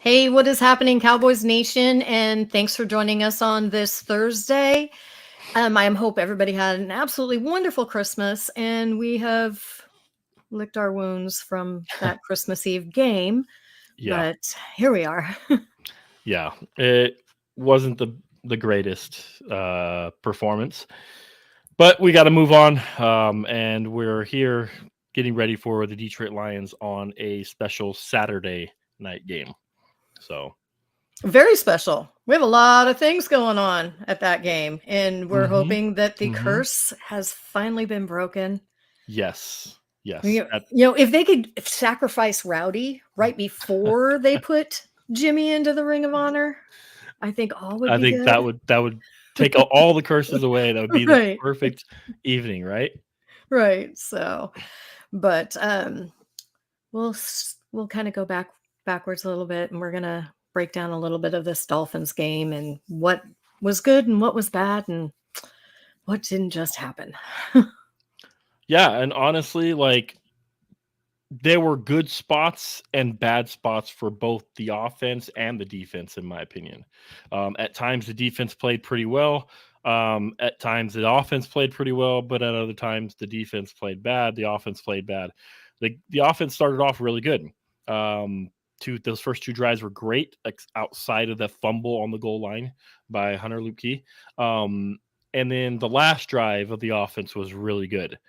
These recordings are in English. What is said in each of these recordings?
Hey, what is happening, Cowboys Nation? And thanks for joining us on this Thursday. I hope everybody had an absolutely wonderful Christmas, and we have licked our wounds from that Christmas Eve game. Yeah, But here we are. yeah. It wasn't the greatest performance, but we got to move on. And we're here getting ready for the Detroit Lions on a special Saturday night game. So, Very special. We have a lot of things going on at that game, and we're hmm hoping that the hmm curse has finally been broken. yes, yes, If they could sacrifice Rowdy right before they put Jimmy into the Ring of Honor, I think all would I be think good. that would take all the curses away. That would be the Right. perfect evening, right? Right. So, but we'll kind of go backwards a little bit, and we're gonna break down a little bit of this Dolphins game and what was good and what was bad and what didn't just happen. Yeah, and honestly, like there were good spots and bad spots for both the offense and the defense, in my opinion. At times, the defense played pretty well. At times, the offense played pretty well, but at other times, the defense played bad. The offense played bad. The offense started off really good. Those first two drives were great, outside of the fumble on the goal line by Hunter Luepke. And then the last drive of the offense was really good.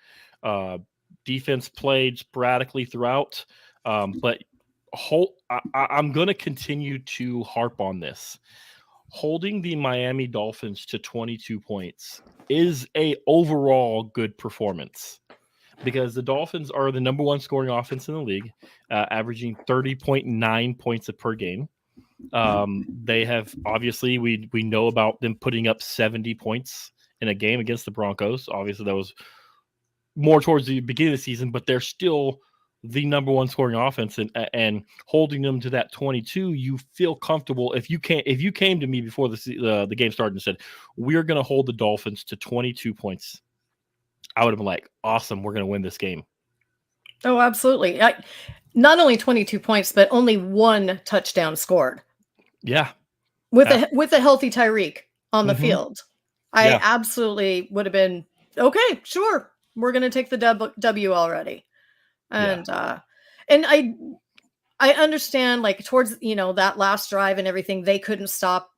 Uh, Defense played sporadically throughout, but I'm going to continue to harp on this. Holding the Miami Dolphins to 22 points is a overall good performance because the Dolphins are the number one scoring offense in the league, averaging 30.9 points per game. They have obviously we know about them putting up 70 points in a game against the Broncos. Obviously, that was more towards the beginning of the season, but they're still the number one scoring offense, and holding them to that 22, you feel comfortable. If you came to me before the game started and said we're going to hold the Dolphins to 22 points, I would have been like, awesome, we're going to win this game. Oh, absolutely. Not only 22 points, but only one touchdown scored. Yeah, With a healthy Tyreek on the mm-hmm. field. I Yeah, absolutely would have been okay, sure. We're going to take the W already. yeah, And I understand, like, towards that last drive and everything, they couldn't stop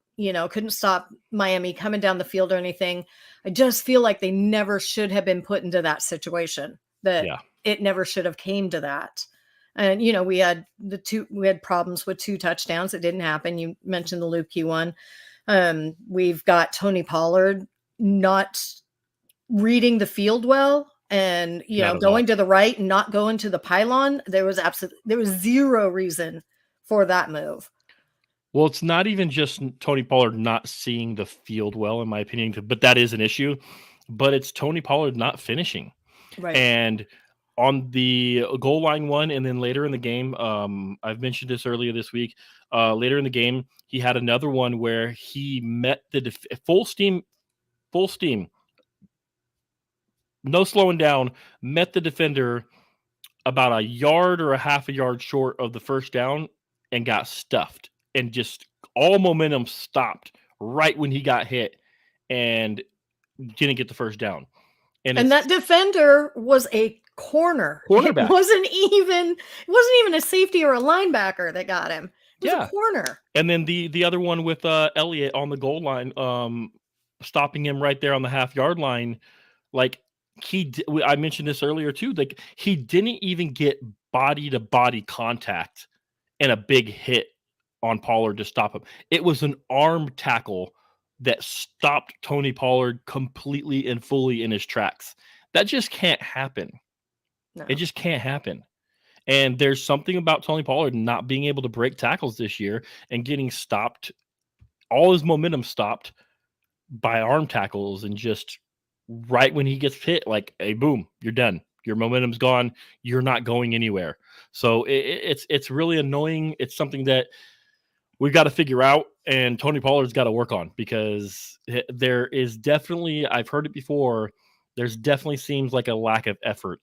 Miami coming down the field or anything. I just feel like they never should have been put into that situation, that yeah. it never should have came to that. And we had problems with two touchdowns. It didn't happen. You mentioned the Luke one. We've got Tony Pollard not reading the field well, and Not at all. going to the right and not going to the pylon. There was zero reason for that move. Well, it's not even just Tony Pollard not seeing the field well, in my opinion, but that is an issue. But it's Tony Pollard not finishing. Right. And on the goal line one, and then later in the game, I've mentioned this earlier this week. Later in the game, he had another one where he met the full steam, no slowing down, met the defender about a yard or a half a yard short of the first down and got stuffed, and just all momentum stopped right when he got hit and didn't get the first down. And And that it's defender was a corner. It cornerback. wasn't even a safety or a linebacker that got him. It was a Yeah. corner. And then the other one with Elliott on the goal line, stopping him right there on the half-yard line. Like, I mentioned this earlier too. Like, he didn't even get body-to-body contact and a big hit on Pollard to stop him. It was an arm tackle that stopped Tony Pollard completely and fully in his tracks. That just can't happen. No. It just can't happen. And there's something about Tony Pollard not being able to break tackles this year and getting stopped, all his momentum stopped by arm tackles, and just right when he gets hit, like, hey, boom, you're done. Your momentum's gone. You're not going anywhere. So it's really annoying. It's something that we've got to figure out, and Tony Pollard's got to work on, because there is definitely, I've heard it before, there's definitely seems like a lack of effort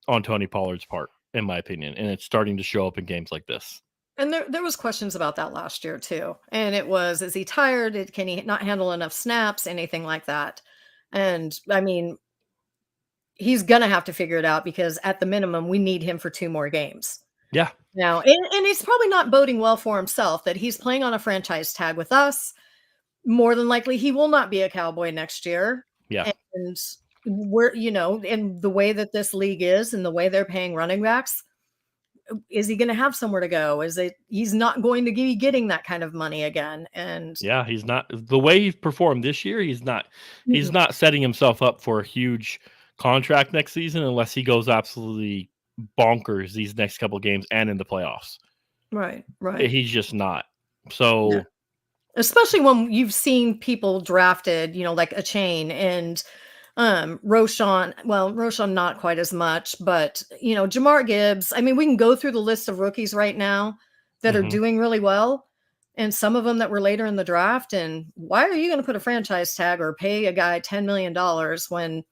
on Tony Pollard's part, in my opinion, and it's starting to show up in games like this. And there was questions about that last year too. And it was, is he tired? Can he not handle enough snaps? Anything like that? And I mean, he's gonna have to figure it out because at the minimum, we need him for 2 more games. Yeah. Now, and it's probably not boding well for himself that he's playing on a franchise tag with us. More than likely, he will not be a Cowboy next year. Yeah. And we're, in the way that this league is and the way they're paying running backs, is he going to have somewhere to go? He's not going to be getting that kind of money again. And Yeah, he's not the way he's performed this year, he's not setting himself up for a huge contract next season unless he goes absolutely bonkers these next couple of games and in the playoffs. right, right. He's just not. Yeah. So Especially when you've seen people drafted, like a chain and Roshan not quite as much, but Jamar Gibbs. I mean, we can go through the list of rookies right now that are doing really well, and some of them that were later in the draft. And why are you going to put a franchise tag or pay a guy $10 million when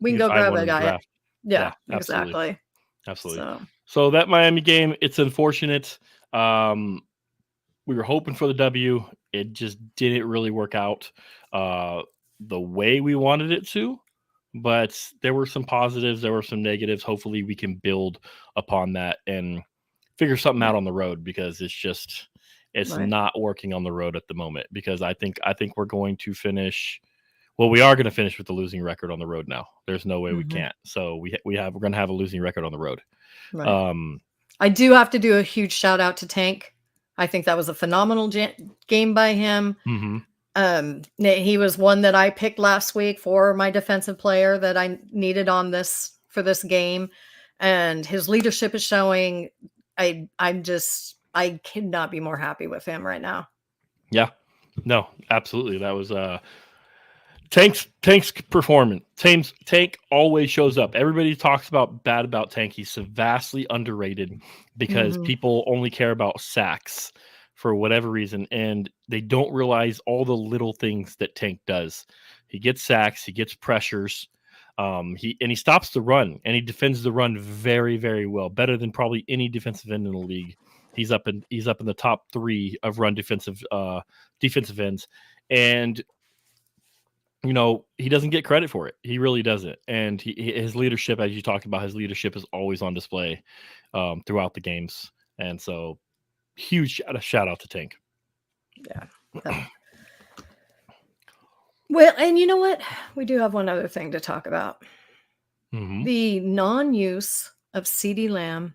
we can you go find grab one a in the guy? draft. Yeah, Absolutely. exactly. So that Miami game, it's unfortunate. We were hoping for the W. It just didn't really work out the way we wanted it to. But there were some positives, there were some negatives. Hopefully, we can build upon that and figure something out on the road because it's Right. not working on the road at the moment. Because I think we're going to finish. Well, we are going to finish with the losing record on the road now. There's no way we Mhm. can't. So we're going to have a losing record on the road. Right. I do have to do a huge shout out to Tank. I think that was a phenomenal game by him. Mm-hmm. He was one that I picked last week for my defensive player that I needed for this game, and his leadership is showing. I cannot be more happy with him right now. Yeah, no, absolutely. That was Tank's performance. Tank always shows up. Everybody talks bad about Tank. He's vastly underrated because Mhm. people only care about sacks for whatever reason, and they don't realize all the little things that Tank does. He gets sacks, he gets pressures, he stops the run and he defends the run very, very well, better than probably any defensive end in the league. He's up in the top 3 of run defensive ends, and he doesn't get credit for it. He really doesn't. And his leadership, as you talked about, his leadership is always on display throughout the games. And so, huge shout out to Tank. Yeah. Well, and you know what? We do have one other thing to talk about. Mm-hmm. The non-use of CeeDee Lamb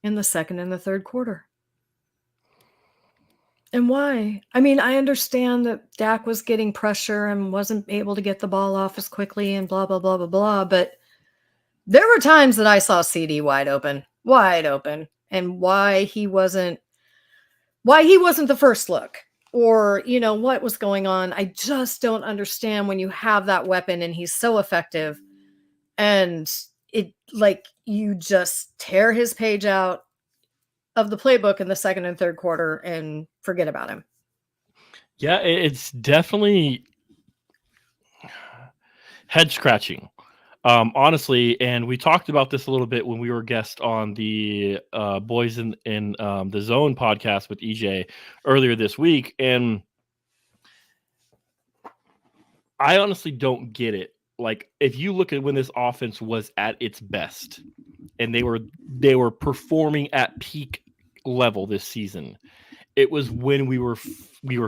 in the second and the third quarter. And why? I mean, I understand that Dak was getting pressure and wasn't able to get the ball off as quickly and blah, blah, blah, blah, blah. But there were times that I saw CD wide open, and why he wasn't the first look, or what was going on. I just don't understand when you have that weapon and he's so effective, and you just tear his page out of the playbook in the second and third quarter and forget about him. Yeah, it's definitely head scratching. Honestly, and we talked about this a little bit when we were guest on the Boys in the Zone podcast with EJ earlier this week, and I honestly don't get it. Like, if you look at when this offense was at its best, and they were performing at peak level this season, it was when we were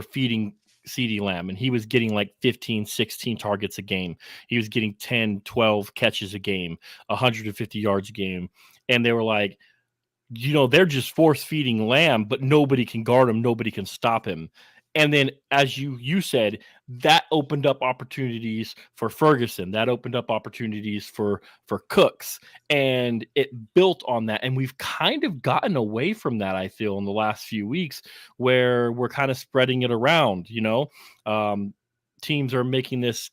feeding CeeDee Lamb, and he was getting like 15, 16 targets a game. He was getting 10, 12 catches a game, 150 yards a game. And they were like, they're just force feeding Lamb, but nobody can guard him. Nobody can stop him. And then, as you said, that opened up opportunities for Ferguson. That opened up opportunities for Cooks, and it built on that. And we've kind of gotten away from that, I feel, in the last few weeks, where we're kind of spreading it around. Teams are making this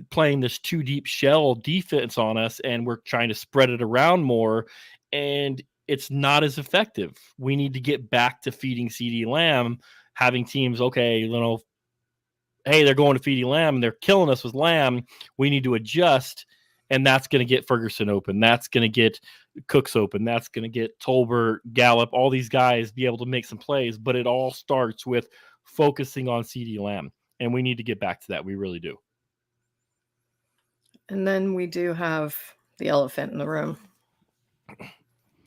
playing this too deep shell defense on us, and we're trying to spread it around more, and it's not as effective. We need to get back to feeding CeeDee Lamb, having teams, okay, hey, they're going to feeding Lamb and they're killing us with Lamb. We need to adjust And that's going to get Ferguson open. That's going to get Cooks open. That's going to get Tolbert, Gallup, all these guys be able to make some plays. But it all starts with focusing on CeeDee Lamb. And we need to get back to that. We really do. And then we do have the elephant in the room.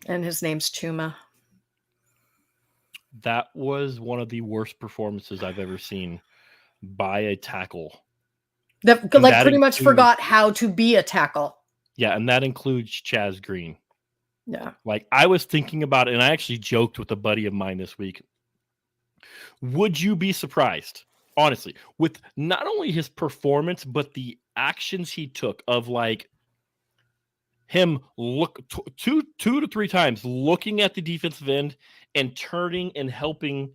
And his name's Chuma. That was one of the worst performances I've ever seen by a tackle. That pretty much forgot how to be a tackle. Yeah, and that includes Chaz Green. Yeah. Like, I was thinking about it, and I actually joked with a buddy of mine this week. Would you be surprised, honestly, with not only his performance, but the actions he took of, like, him look two to three times looking at the defensive end and turning and helping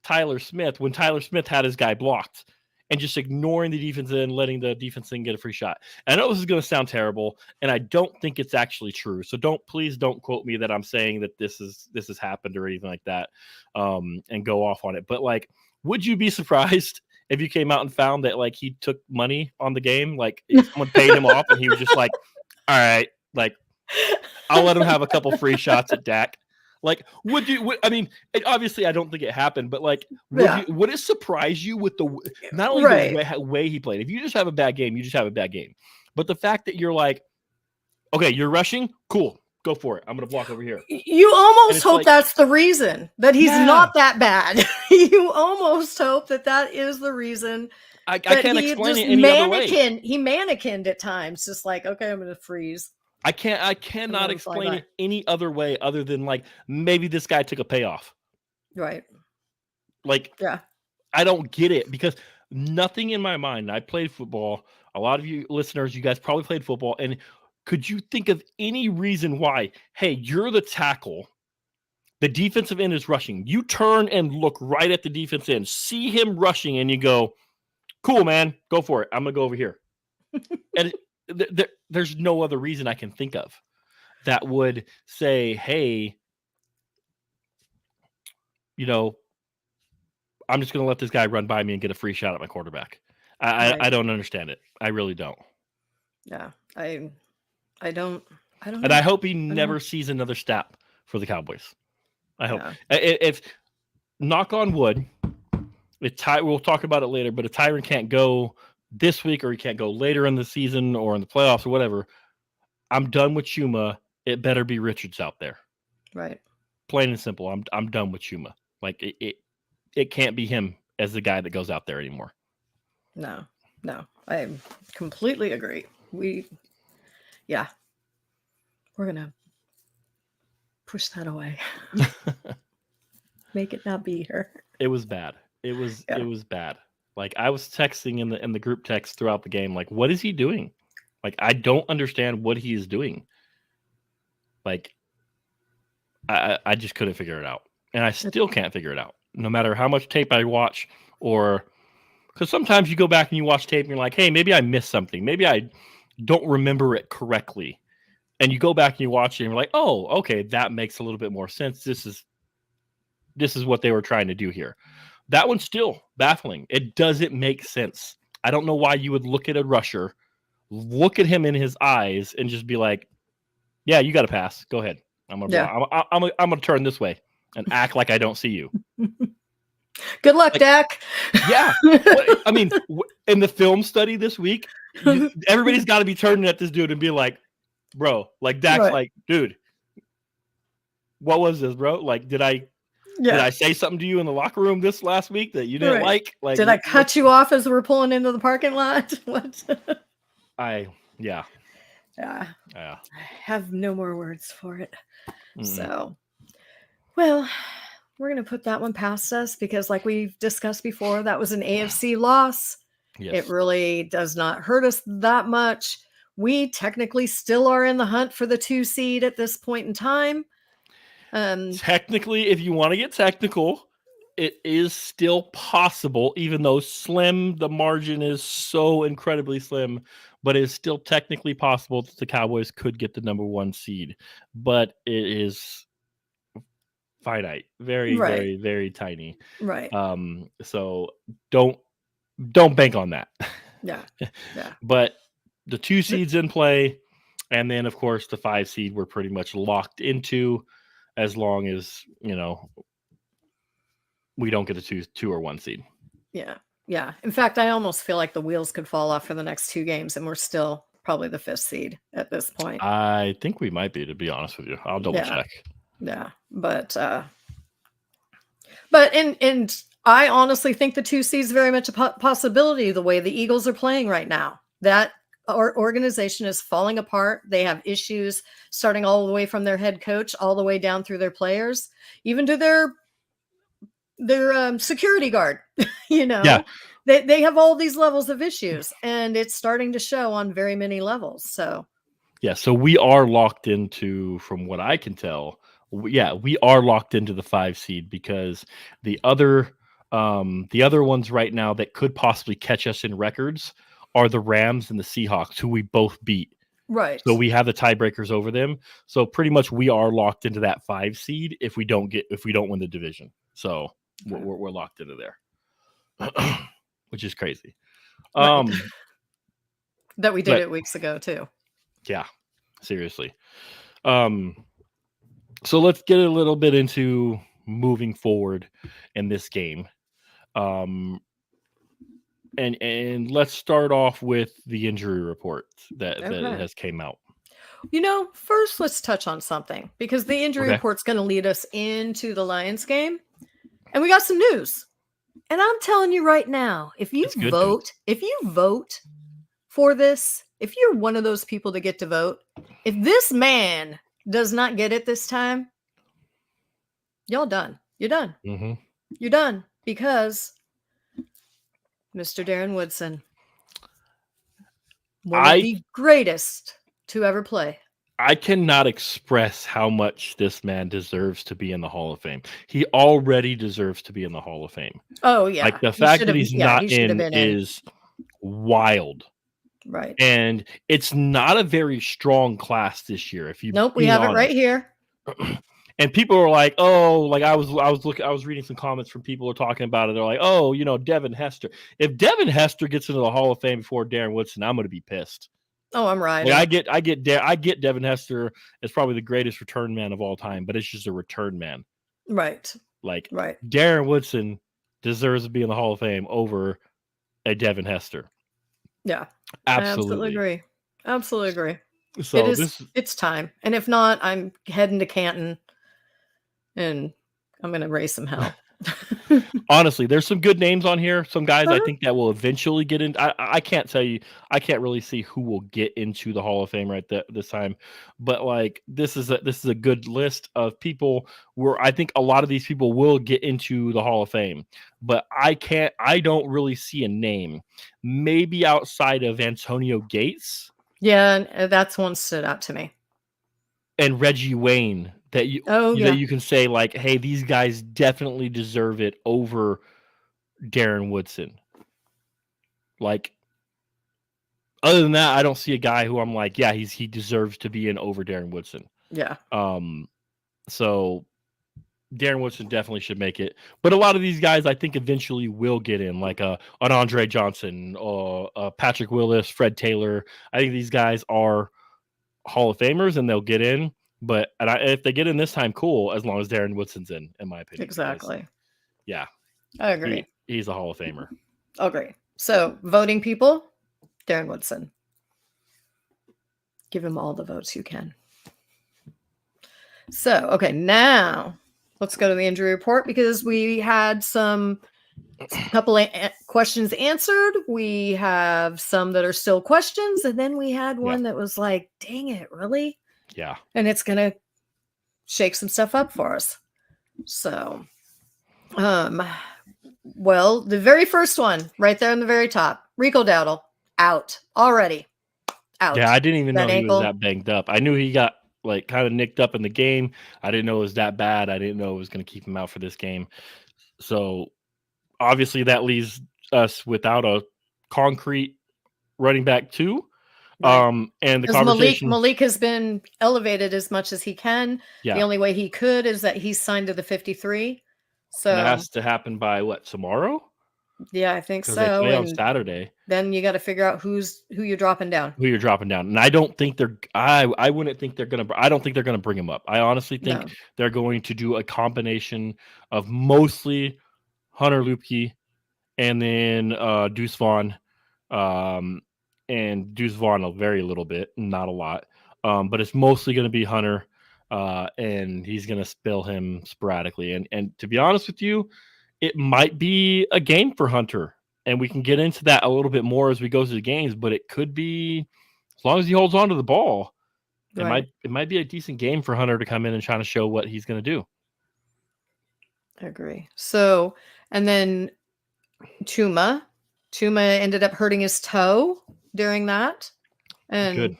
Tyler Smith when Tyler Smith had his guy blocked, and just ignoring the defense end, letting the defense end get a free shot. And I know this is going to sound terrible, and I don't think it's actually true. So please don't quote me that I'm saying that this has happened or anything like that, and go off on it. But, like, would you be surprised if you came out and found that, like, he took money on the game, like someone paid him off, and he was just like, all right, like, I'll let him have a couple free shots at Dak? Like, I mean, obviously I don't think it happened, but, like, would it surprise you with not only the way he played? If you just have a bad game, you just have a bad game. But the fact that you're like, okay, you're rushing, cool, go for it. I'm going to block over here. You almost hope, like, that's the reason that he's not that bad. You almost hope that is the reason. I can't explain it any other way. He mannequined at times, just like, okay, I'm going to freeze. I cannot explain it any other way other than, like, maybe this guy took a payoff. Right. Like, yeah. I don't get it, because nothing in my mind. I played football. A lot of you listeners, you guys probably played football. And could you think of any reason why, hey, you're the tackle, the defensive end is rushing, you turn and look right at the defense end, see him rushing, and you go, cool, man, go for it. I'm going to go over here. And there's no other reason I can think of that would say, hey, you know, I'm just going to let this guy run by me and get a free shot at my quarterback. I don't understand it. I really don't. Yeah, I don't. And I hope he never sees another snap for the Cowboys. I hope. If knock on wood, we'll talk about it later, but if Tyron can't go this week, or he can't go later in the season or in the playoffs or whatever, I'm done with Chuma. It better be Richards out there. Right. Plain and simple. I'm done with Chuma. Like, it can't be him as the guy that goes out there anymore. No, I completely agree. We're going to push that away. Make it not be here. It was bad. It was bad. Like, I was texting in the group text throughout the game, like, what is he doing? Like, I don't understand what he is doing. Like, I just couldn't figure it out. And I still can't figure it out. No matter how much tape I watch, or because sometimes you go back and you watch tape and you're like, hey, maybe I missed something. Maybe I don't remember it correctly. And you go back and you watch it and you're like, oh, okay, that makes a little bit more sense. This is what they were trying to do here. That one's still baffling. It doesn't make sense. I don't know why you would look at a rusher, look at him in his eyes, and just be like, yeah, you got to pass. Go ahead. I'm gonna turn this way and act like I don't see you. Good luck, like, Dak. Yeah. I mean, in the film study this week, everybody's got to be turning at this dude and be like, bro, like, Dak's right. Like, dude, what was this, bro? Like, did I say something to you in the locker room this last week that you didn't like? Like, did I cut you off as we're pulling into the parking lot? What? Yeah. I have no more words for it. So, well, we're going to put that one past us because, like we've discussed before, that was an AFC loss. Yes. It really does not hurt us that much. We technically still are in the hunt for the 2 seed at this point in time. Technically, if you want to get technical, it is still possible, even though slim, the margin is so incredibly slim, but it is still technically possible that the Cowboys could get the number 1 seed. But it is finite, very, very, very tiny. Right. So don't bank on that. Yeah. But the 2 seeds in play, and then of course the 5 seed we're pretty much locked into, as long as we don't get a 2 or 1 seed. Yeah. In fact, I almost feel like the wheels could fall off for the next 2 games, and we're still probably the 5th seed at this point. I think we might be, to be honest with you. I'll double check. Yeah, but and I honestly think the 2 seeds very much a possibility. The way the Eagles are playing right now, that our organization is falling apart. They have issues starting all the way from their head coach all the way down through their players, even to their security guard. Yeah. They have all these levels of issues, and it's starting to show on very many levels. So so we are locked into, from what I can tell, we are locked into the 5 seed, because the other ones right now that could possibly catch us in records are the Rams and the Seahawks, who we both beat. Right. So we have the tiebreakers over them. So pretty much we are locked into that 5 seed if we don't win the division. So we're locked into there, which is crazy. That we did it weeks ago too. Yeah, seriously. So let's get a little bit into moving forward in this game. And let's start off with the injury report that has came out. First let's touch on something, because the injury report's going to lead us into the Lions game, and we got some news. And I'm telling you right now, if you vote for this, if you're one of those people that get to vote, if this man does not get it this time, y'all done. You're done. Mm-hmm. You're done, because Mr. Darren Woodson, one of the greatest to ever play. I cannot express how much this man deserves to be in the Hall of Fame. He already deserves to be in the Hall of Fame. Oh, yeah. Like, the fact that he's not in is wild. Right. And it's not a very strong class this year. Nope, we have it right here. And people are like, oh, like I was reading some comments from people who are talking about it. They're like, oh, Devin Hester. If Devin Hester gets into the Hall of Fame before Darren Woodson, I'm going to be pissed. Oh, I'm right. Like, I get Devin Hester as probably the greatest return man of all time, but it's just a return man. Right. Like, right. Darren Woodson deserves to be in the Hall of Fame over a Devin Hester. Yeah. Absolutely agree. Absolutely agree. So it's time. And if not, I'm heading to Canton and I'm going to raise some hell. Honestly, there's some good names on here. Some guys I think that will eventually get in. I can't tell you. I can't really see who will get into the Hall of Fame this time. But like, this is a good list of people where I think a lot of these people will get into the Hall of Fame. But I don't really see a name. Maybe outside of Antonio Gates. Yeah, that's one stood out to me. And Reggie Wayne. That you can say, like, hey, these guys definitely deserve it over Darren Woodson. Like, other than that, I don't see a guy who I'm like, yeah, he deserves to be in over Darren Woodson. Yeah. So Darren Woodson definitely should make it. But a lot of these guys I think eventually will get in, like an Andre Johnson, or Patrick Willis, Fred Taylor. I think these guys are Hall of Famers and they'll get in. But if they get in this time, cool, as long as Darren Woodson's in my opinion. Exactly. Because, yeah. I agree. He's a Hall of Famer. Agree. So, voting people, Darren Woodson. Give him all the votes you can. So, okay, now let's go to the injury report, because we had a couple of questions answered. We have some that are still questions, and then we had one that was like, dang it, really? Yeah. And it's going to shake some stuff up for us. So, well, the very first one right there in the very top, Rico Dowdle, out already. Out. Yeah, I didn't even know he was that banged up. I knew he got like kind of nicked up in the game. I didn't know it was that bad. I didn't know it was going to keep him out for this game. So obviously that leaves us without a concrete running back too. Right. And the conversation, Malik has been elevated as much as he can. Yeah. The only way he could is that he's signed to the 53. So that has to happen by what, tomorrow? Yeah, I think because they so. play on And Saturday. then you got to figure out who you're dropping down. Who you're dropping down, and I don't think I wouldn't think they're gonna. I don't think they're gonna bring him up. I honestly think No. they're going to do a combination of mostly Hunter Luepke and then Deuce Vaughn, um, and Deuce Vaughn a very little bit, not a lot, but it's mostly going to be Hunter, and he's going to spill him sporadically. And to be honest with you, it might be a game for Hunter, and we can get into that a little bit more as we go through the games. But it could be, as long as he holds on to the ball, Right. it might be a decent game for Hunter to come in and try to show what he's going to do. I agree. So, and then Chuma ended up hurting his toe during that, Good. and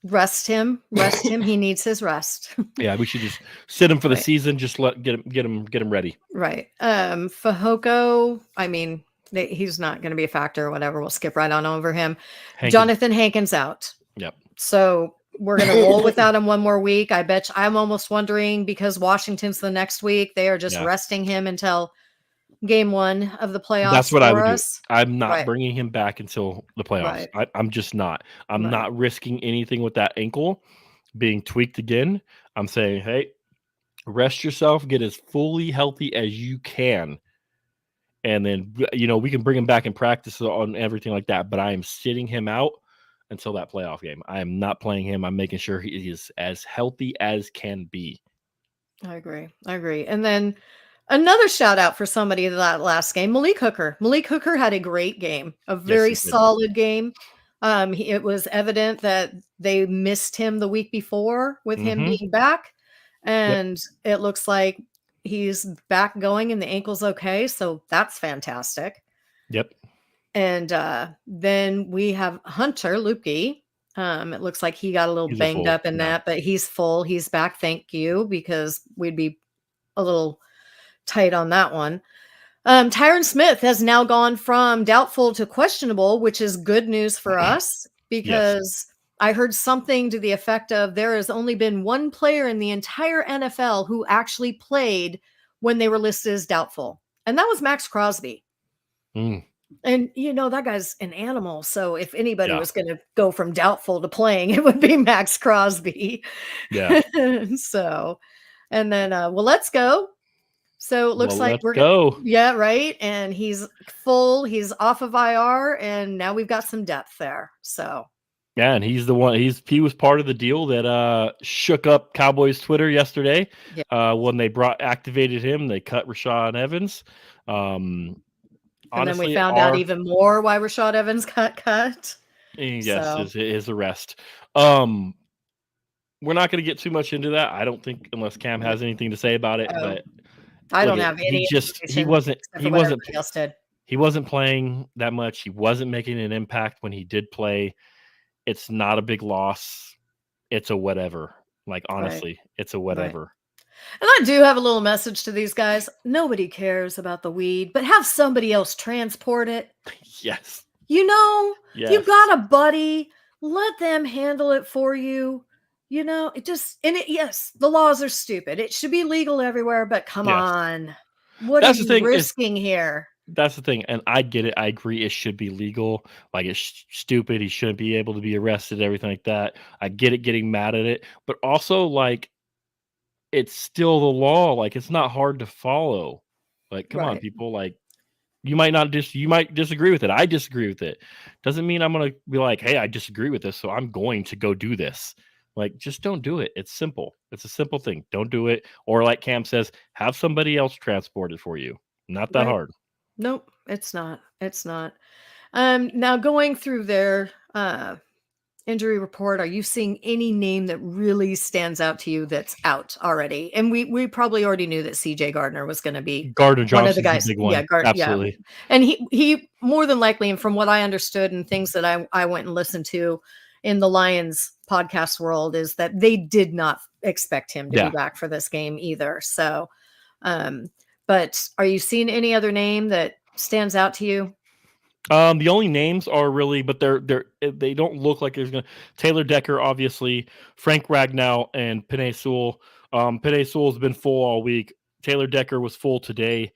rest him. He needs his rest. Yeah, we should just sit him for the Right. season. Just get him ready. Right. Fahoko, I mean, he's not going to be a factor or whatever. We'll skip right on over him. Hankins. Jonathan Hankins out. Yep. So we're going to roll without him one more week. I bet I'm almost wondering, because Washington's the next week, they are just resting him until game 1 of the playoffs. That's what I would do. us. I'm not bringing him back until the playoffs. Right. I'm just not. I'm not risking anything with that ankle being tweaked again. I'm saying, hey, rest yourself, get as fully healthy as you can. And then, we can bring him back in practice on everything like that. But I am sitting him out until that playoff game. I am not playing him. I'm making sure he is as healthy as can be. I agree. And then another shout out for somebody in that last game, Malik Hooker. Malik Hooker had a great game, a very solid game. It was evident that they missed him the week before with him being back. And it looks like he's back going and the ankle's okay. So that's fantastic. Yep. And then we have Hunter Luepke. It looks like he got a little banged up in that, but he's full. He's back. Thank you, because we'd be a little tight on that one. Tyron Smith has now gone from doubtful to questionable, which is good news for us, because I heard something to the effect of there has only been one player in the entire NFL who actually played when they were listed as doubtful, and that was Max Crosby. And that guy's an animal. So if anybody was going to go from doubtful to playing, it would be Max Crosby. Yeah. So, and then let's go. So it looks like we're go. Yeah, right. And he's full. He's off of IR, and now we've got some depth there. So. Yeah, and he's the one. He was part of the deal that shook up Cowboys Twitter yesterday. When they activated him, they cut Rashad Evans. And then we found out even more why Rashad Evans got cut. Yes, his arrest. We're not going to get too much into that, I don't think, unless Cam has anything to say about it. But I don't have any. He wasn't playing that much. He wasn't making an impact when he did play. It's not a big loss. It's a whatever. Like, honestly, it's a whatever. Right. And I do have a little message to these guys. Nobody cares about the weed, but have somebody else transport it. Yes. You've got a buddy. Let them handle it for you. Yes, the laws are stupid. It should be legal everywhere, but come on. What are you risking here? That's the thing. And I get it. I agree. It should be legal. Like, it's stupid. He shouldn't be able to be arrested, everything like that. I get it, getting mad at it. But also, like, it's still the law. Like, it's not hard to follow. Like, come on, people. Like, you might disagree with it. I disagree with it. Doesn't mean I'm going to be like, hey, I disagree with this, so I'm going to go do this. Like, just don't do it. It's simple. It's a simple thing. Don't do it. Or like Cam says, have somebody else transport it for you. Not that hard. Nope, it's not. Now going through their injury report, are you seeing any name that really stands out to you that's out already? And we probably already knew that CJ Gardner was going to be Gardner one of the guys. Big one. Absolutely. Yeah. And he more than likely, and from what I understood and things that I went and listened to in the Lions podcast world, is that they did not expect him to be back for this game either. So, but are you seeing any other name that stands out to you? The only names are really, but they don't look like there's gonna. Taylor Decker, obviously, Frank Ragnow, and Penei Sewell. Penei Sewell's been full all week. Taylor Decker was full today.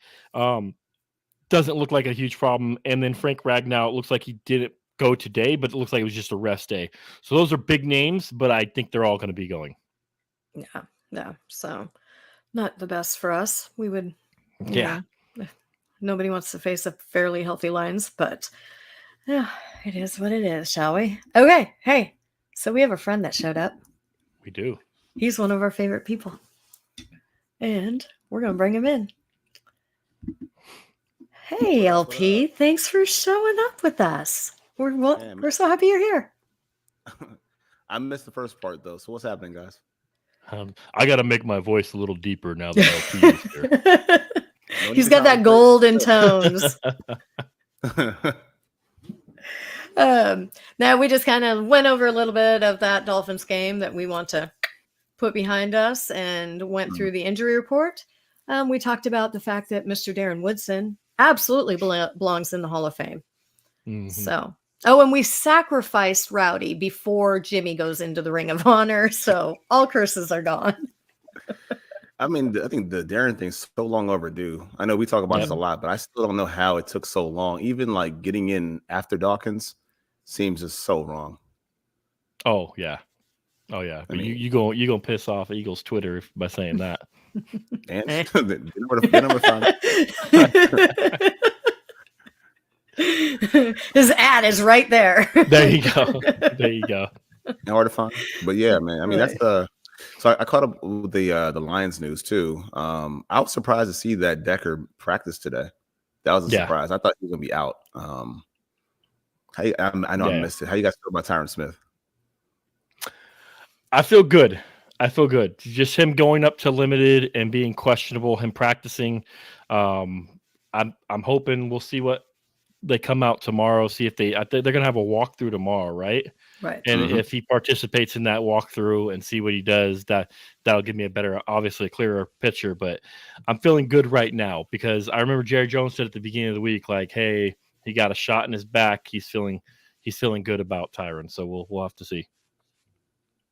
doesn't look like a huge problem. And then Frank Ragnow, it looks like he didn't go today, but it looks like it was just a rest day. So those are big names, but I think they're all going to be going. Yeah, yeah. So not the best for us. We would, Yeah, nobody wants to face a fairly healthy Lions, but yeah, it is what it is, shall we? Okay, hey, so we have a friend that showed up. we do. He's one of our favorite people, and we're gonna bring him in. Hey, LP, thanks for showing up with us. We're so happy you're here. I missed the first part though. So what's happening, guys? I got to make my voice a little deeper now that LP is here. He's got that golden tones. Now we just kind of went over a little bit of that Dolphins game that we want to put behind us and went through the injury report. We talked about the fact that Mr. Darren Woodson absolutely belongs in the Hall of Fame. Mm-hmm. So, and we sacrificed Rowdy before Jimmy goes into the Ring of Honor. So all curses are gone. I mean, I think the Darren thing's so long overdue. I know we talk about this a lot, but I still don't know how it took so long. Even like getting in after Dawkins seems just so wrong. Oh yeah. But you gonna piss off Eagles Twitter by saying that. And his ad is right there. There you go. Hard to find. But yeah, man. I mean, that's the. So I caught up with the Lions news too. I was surprised to see that Decker practiced today. That was a surprise. I thought he was gonna be out. I know I missed it. How you guys feel about Tyron Smith? I feel good. Just him going up to limited and being questionable, him practicing. I'm hoping we'll see what they come out tomorrow. See if they're gonna have a walkthrough tomorrow, right? Right. And if he participates in that walkthrough and see what he does, that'll give me a clearer picture. But I'm feeling good right now because I remember Jerry Jones said at the beginning of the week, like, "Hey, he got a shot in his back. He's feeling good about Tyron." So we'll have to see.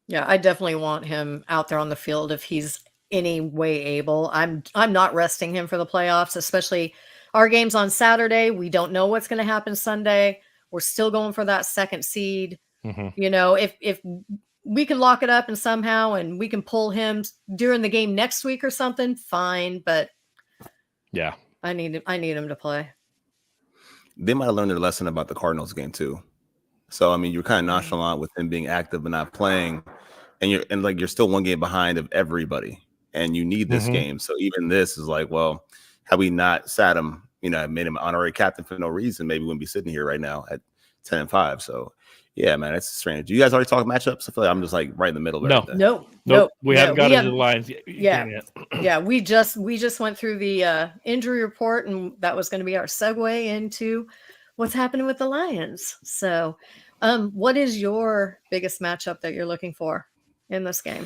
Yeah, I definitely want him out there on the field if he's any way able. I'm not resting him for the playoffs, especially our games on Saturday. We don't know what's going to happen Sunday. We're still going for that second seed. Mm-hmm. If we can lock it up and somehow and we can pull him during the game next week or something, fine. But yeah, I need him to play. They might have learned their lesson about the Cardinals game too. So I mean, you're kind of nonchalant with him being active but not playing, and you're still one game behind of everybody, and you need this game. So even this is like, well, had we not sat him, made him an honorary captain for no reason, maybe we wouldn't be sitting here right now at 10-5. So yeah, man, it's strange. You guys already talk matchups? I feel like I'm just like right in the middle of everything. Nope. We haven't got into the lines yet. Yeah. We just went through the injury report, and that was going to be our segue into what's happening with the Lions. So, what is your biggest matchup that you're looking for in this game?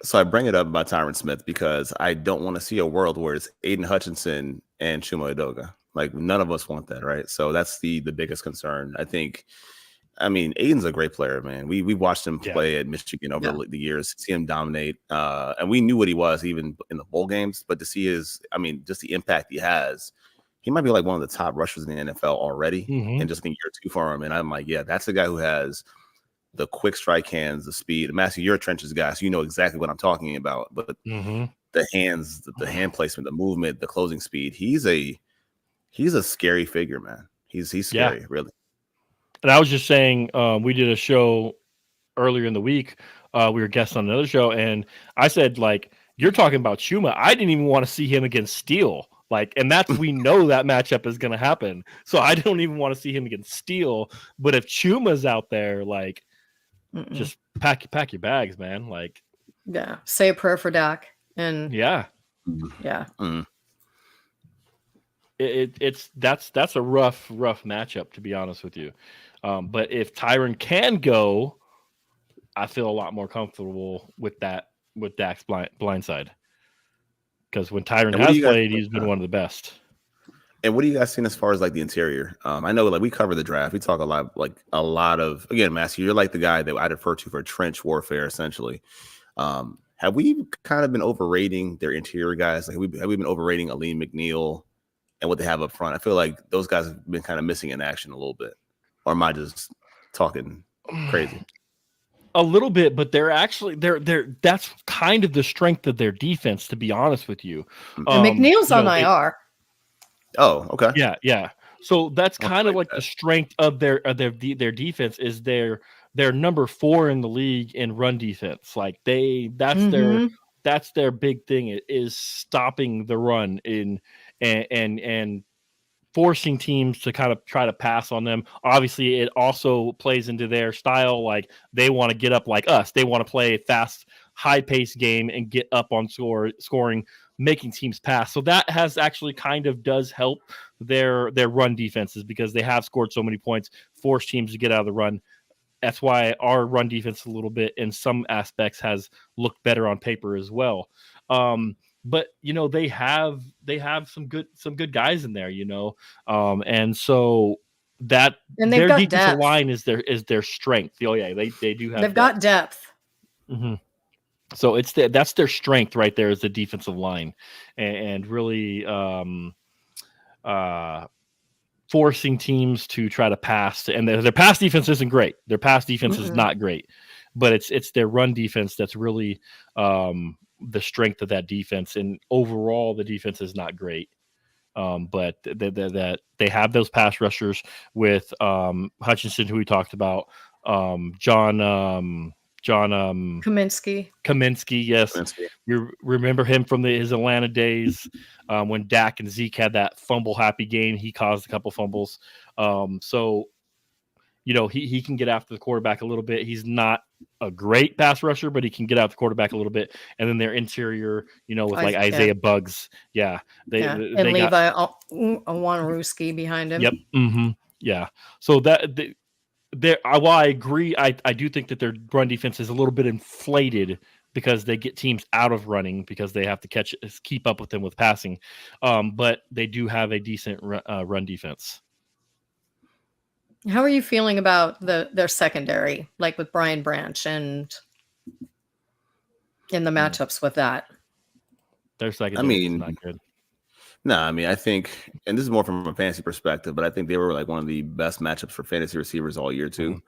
So I bring it up about Tyron Smith because I don't want to see a world where it's Aiden Hutchinson and Chuma Edoga. Like none of us want that, right? So that's the biggest concern. I mean, Aiden's a great player, man. We watched him play at Michigan over the years, see him dominate, and we knew what he was even in the bowl games. But to see just the impact he has. He might be like one of the top rushers in the NFL already, and just think year two for him. And I'm like, yeah, that's the guy who has the quick strike hands, the speed. Matthew, you're a trenches guy, so you know exactly what I'm talking about. But the hands, the hand placement, the movement, the closing speed. He's a scary figure, man. He's scary, really. And I was just saying, we did a show earlier in the week. We were guests on another show, and I said, like, you're talking about Chuma. I didn't even want to see him against Steele. And we know that matchup is going to happen. So I don't even want to see him against Steele. But if Chuma's out there, just pack your bags, man. Say a prayer for Dak. And that's a rough matchup, to be honest with you. But if Tyron can go, I feel a lot more comfortable with Dak's blind side. Because when Tyron has played, he's been one of the best. And what do you guys seen as far as the interior? I know we cover the draft. We talk a lot of again, Matthew, you're like the guy that I defer to for trench warfare, essentially. Have we kind of been overrating their interior guys? Have we been overrating Aleem McNeil and what they have up front. I feel like those guys have been kind of missing in action a little bit. Or am I just talking crazy? A little bit, but they're actually that's kind of the strength of their defense, to be honest with you. And McNeil's on IR. Oh, okay. Yeah. So that's kind of like the strength of their defense is their number 4 in the league in run defense. Like that's their big thing is stopping the run and forcing teams to kind of try to pass on them. Obviously, it also plays into their style. Like they want to get up like us. They want to play a fast, high-paced game and get up on scoring, making teams pass. So that has actually kind of does help their run defenses because they have scored so many points, force teams to get out of the run. That's why our run defense a little bit in some aspects has looked better on paper as well. But they have some good guys in there, and so that and their defensive depth. line is their strength. Oh yeah, they do have. They've got depth. Mm-hmm. So that's their strength right there is the defensive line, and really forcing teams to try to pass. And their pass defense isn't great. Their pass defense is not great, but it's their run defense that's really the strength of that defense. And overall, the defense is not great. But that they have those pass rushers with Hutchinson, who we talked about, John Kaminsky. Yes. Kaminsky. You remember him from his Atlanta days when Dak and Zeke had that fumble happy game. He caused a couple fumbles. So he can get after the quarterback a little bit. He's not a great pass rusher, but he can get out the quarterback a little bit. And then their interior, with like Isaiah Buggs. Yeah. They Levi Owanruski behind him. Yep. Mm-hmm. Yeah. So while I agree, I do think that their run defense is a little bit inflated because they get teams out of running because they have to keep up with them with passing. But they do have a decent run defense. How are you feeling about their secondary, like with Brian Branch and in the matchups with that? Their secondary is not good. No, I think, and this is more from a fantasy perspective, but I think they were like one of the best matchups for fantasy receivers all year too,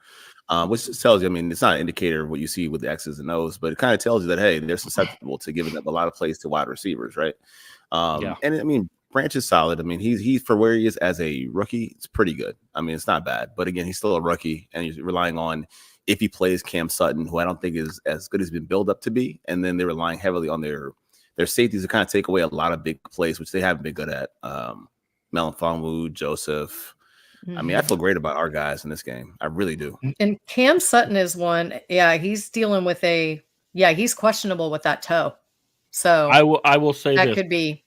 which just tells you, it's not an indicator of what you see with the X's and O's, but it kind of tells you that, hey, they're susceptible to giving up a lot of plays to wide receivers, right? And Branch is solid. He's for where he is as a rookie, it's pretty good. It's not bad, but again, he's still a rookie, and he's relying on if he plays Cam Sutton, who I don't think is as good as been built up to be, and then they're relying heavily on their safeties to kind of take away a lot of big plays, which they haven't been good at. Melifonwu, Joseph. I feel great about our guys in this game. I really do. And Cam Sutton is one. Yeah, he's dealing with he's questionable with that toe. So I will say that this. Could be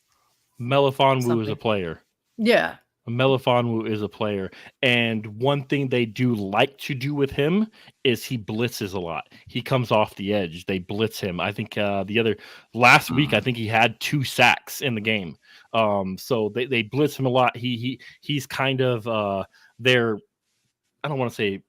Melifonwu is a player. Yeah. Melifonwu is a player. And one thing they do like to do with him is he blitzes a lot. He comes off the edge. They blitz him. I think last week, I think he had 2 sacks in the game. So they blitz him a lot. He's kind of their, I don't want to say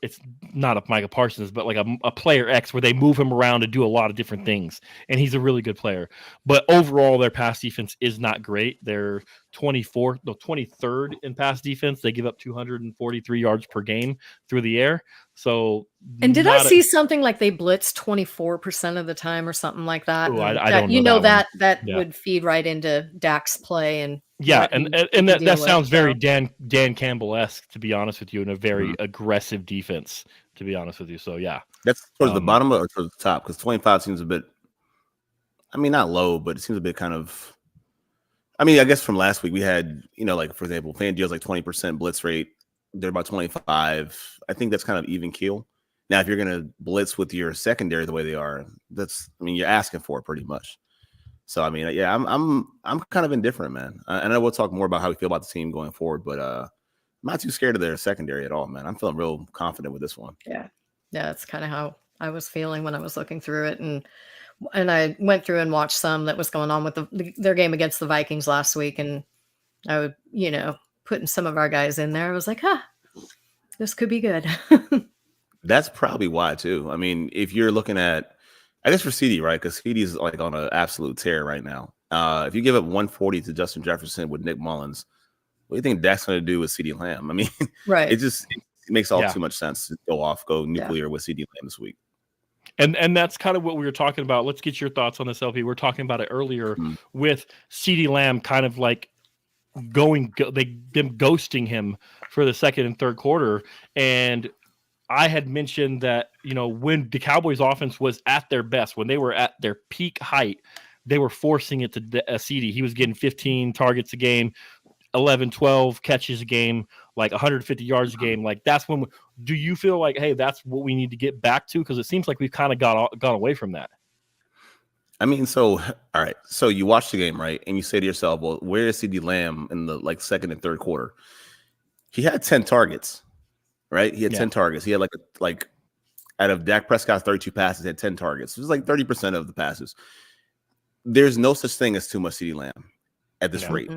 it's not a Micah Parsons, but like a player X where they move him around to do a lot of different things. And he's a really good player. But overall, their pass defense is not great. They're 23rd in pass defense. They give up 243 yards per game through the air. So, and did I see something like they blitz 24% of the time or something like that? Ooh, I don't know that would feed right into Dak's play and and that sounds very Dan Campbell-esque, to be honest with you, in a very aggressive defense, to be honest with you. So yeah, that's towards the bottom or towards the top, because 25 seems a bit, not low, but it seems a bit kind of. I guess from last week we had, like for example, FanDuel's like 20% blitz rate. They're about 25. I think that's kind of even keel. Now, if you're gonna blitz with your secondary the way they are, that's you're asking for it pretty much. So I'm kind of indifferent, man. I know we'll talk more about how we feel about the team going forward, but I'm not too scared of their secondary at all, man. I'm feeling real confident with this one. Yeah, that's kind of how I was feeling when I was looking through it, and I went through and watched some that was going on with their game against the Vikings last week, and I would, putting some of our guys in there. I was like, this could be good. That's probably why too. If you're looking at, I guess for CD, right? Because CD is like on an absolute tear right now. If you give up 140 to Justin Jefferson with Nick Mullins, what do you think Dak's going to do with CeeDee Lamb? I mean, Right. it makes all too much sense to go nuclear with CeeDee Lamb this week. And that's kind of what we were talking about. Let's get your thoughts on this, LP. We were talking about it earlier with CeeDee Lamb kind of like them ghosting him for the second and third quarter. And I had mentioned that, when the Cowboys offense was at their best, when they were at their peak height, they were forcing it to CeeDee. He was getting 15 targets a game, 11, 12 catches a game, like 150 yards a game. Like that's when. Do you feel like, hey, that's what we need to get back to? Because it seems like we've kind of gone away from that. I mean, all right. So you watch the game, right? And you say to yourself, well, where is CeeDee Lamb in the second and third quarter? He had 10 targets, right? He had 10 targets. He had like out of Dak Prescott's 32 passes, he had 10 targets. It was like 30% of the passes. There's no such thing as too much CeeDee Lamb at this rate.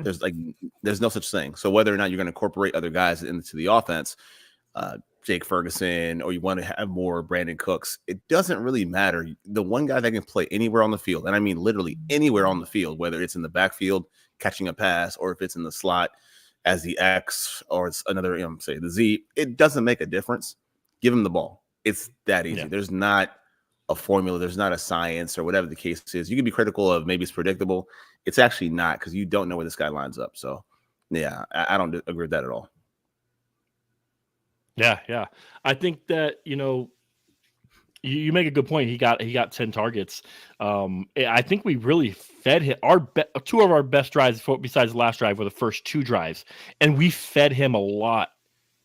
There's no such thing. So whether or not you're going to incorporate other guys into the offense, Jake Ferguson, or you want to have more Brandon Cooks, it doesn't really matter. The one guy that can play anywhere on the field, and I mean literally anywhere on the field, whether it's in the backfield catching a pass or if it's in the slot as the X or it's another, say the Z, it doesn't make a difference. Give him the ball. It's that easy. There's not a formula. There's not a science or whatever the case is. You can be critical of maybe it's predictable. It's actually not, because you don't know where this guy lines up. So, yeah, I don't agree with that at all. Yeah. I think that, you make a good point. He got 10 targets. I think we really fed him. Two of our best drives besides the last drive were the first two drives, and we fed him a lot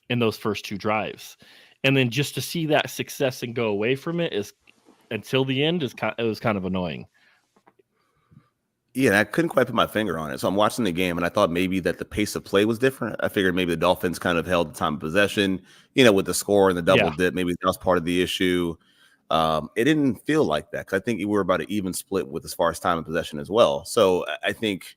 in those first two drives. And then just to see that success and go away from it until the end it was kind of annoying. Yeah, I couldn't quite put my finger on it. So I'm watching the game, and I thought maybe that the pace of play was different. I figured maybe the Dolphins kind of held the time of possession, with the score and the double dip. Maybe that was part of the issue. It didn't feel like that, because I think we were about an even split with as far as time of possession as well. So I think,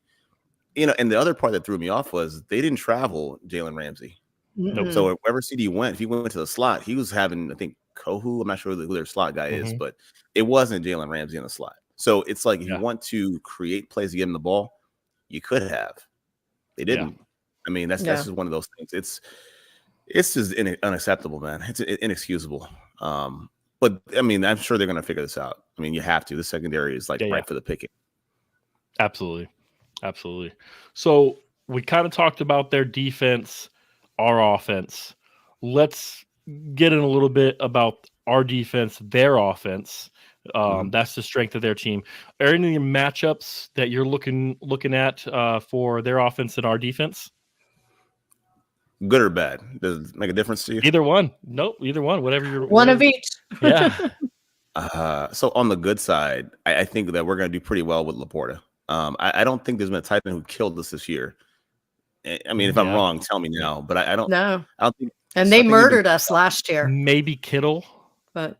and the other part that threw me off was they didn't travel Jalen Ramsey. Mm-mm. So wherever CD went, if he went to the slot, he was having, I think, Kohu. I'm not sure who their slot guy is, but it wasn't Jalen Ramsey in the slot. So it's like, if you want to create plays to get him the ball, you could have. They didn't. Yeah. I mean, that's just one of those things. It's just unacceptable, man. It's inexcusable. But I mean, I'm sure they're going to figure this out. I mean, you have to. The secondary is right for the picking. Absolutely. So we kind of talked about their defense, our offense. Let's get in a little bit about our defense, their offense. That's the strength of their team. Are any matchups that you're looking at for their offense and our defense? Good or bad? Does it make a difference to you? Either one. Nope. Either one. Whatever one of each. Yeah. So on the good side, I think that we're going to do pretty well with Laporta. I don't think there's been a tight end who killed us this year. I mean, if I'm wrong, tell me now. But I don't. No. I don't think. And they murdered us last year. Maybe Kittle, but.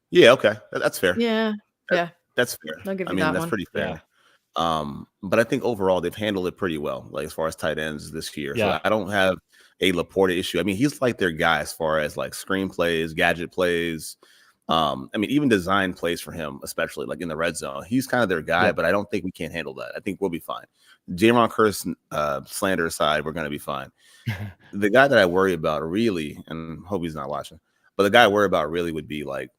Yeah. Okay. That's fair. Yeah. That's fair. I'll give you that's one. pretty fair. Yeah. But I think overall they've handled it pretty well, like as far as tight ends this year. Yeah. So I don't have a Laporta issue. I mean, he's like their guy as far as like screen plays, gadget plays. I mean, even design plays for him, especially like in the red zone. He's kind of their guy, but I don't think we can't handle that. I think we'll be fine. Jaron Curse slander aside, we're going to be fine. The guy that I worry about really, and hope he's not watching, but the guy I worry about really would be like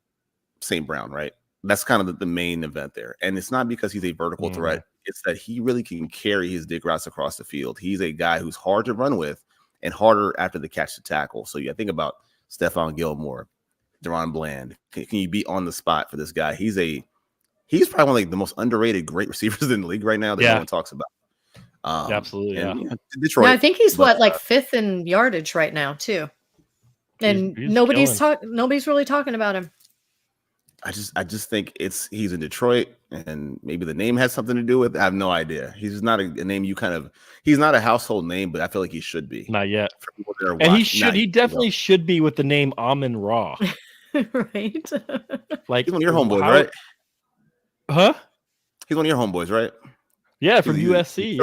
St. Brown, right? That's kind of the main event there. And it's not because he's a vertical threat. It's that he really can carry his dig routes across the field. He's a guy who's hard to run with and harder after the catch to tackle. So you think about Stephon Gilmore, Deron Bland. Can you be on the spot for this guy? He's probably one of the most underrated great receivers in the league right now that no one talks about. Absolutely. Detroit. I think he's fifth in yardage right now too. And he's nobody's really talking about him. I just think he's in Detroit, and maybe the name has something to do with it. I have no idea. He's not a name he's not a household name, but I feel like he should be. Not yet. And he definitely should be with the name Amon Ra. Right. Like he's one of your homeboys, right? Huh? He's one of your homeboys, right? Yeah, from USC.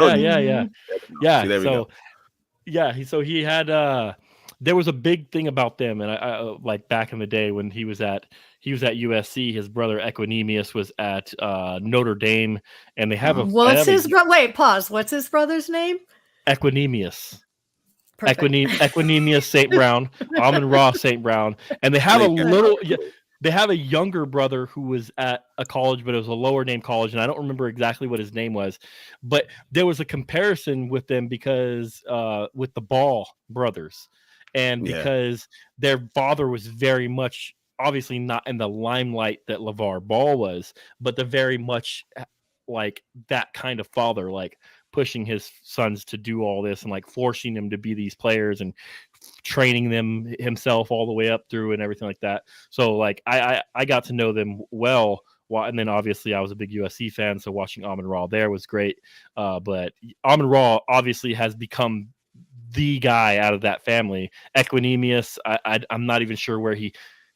Yeah. See, there we go. So he had there was a big thing about them, and I like back in the day when he was at USC. His brother Equinemius was at Notre Dame, and they have What's wait, pause. What's his brother's name? Equinemius. Equinemius St. Brown, Amon-Ra St. Brown, and they have they have a younger brother who was at a college, but it was a lower name college, and I don't remember exactly what his name was. But there was a comparison with them because with the Ball brothers, and because their father was very much obviously not in the limelight that LeVar Ball was, but the very much like that kind of father, like pushing his sons to do all this and like forcing them to be these players and training them himself all the way up through and everything like that. So like I got to know them well. And then obviously I was a big USC fan, so watching Amon-Ra there was great. But Amon-Ra obviously has become the guy out of that family. Equinemius, I'm not even sure where he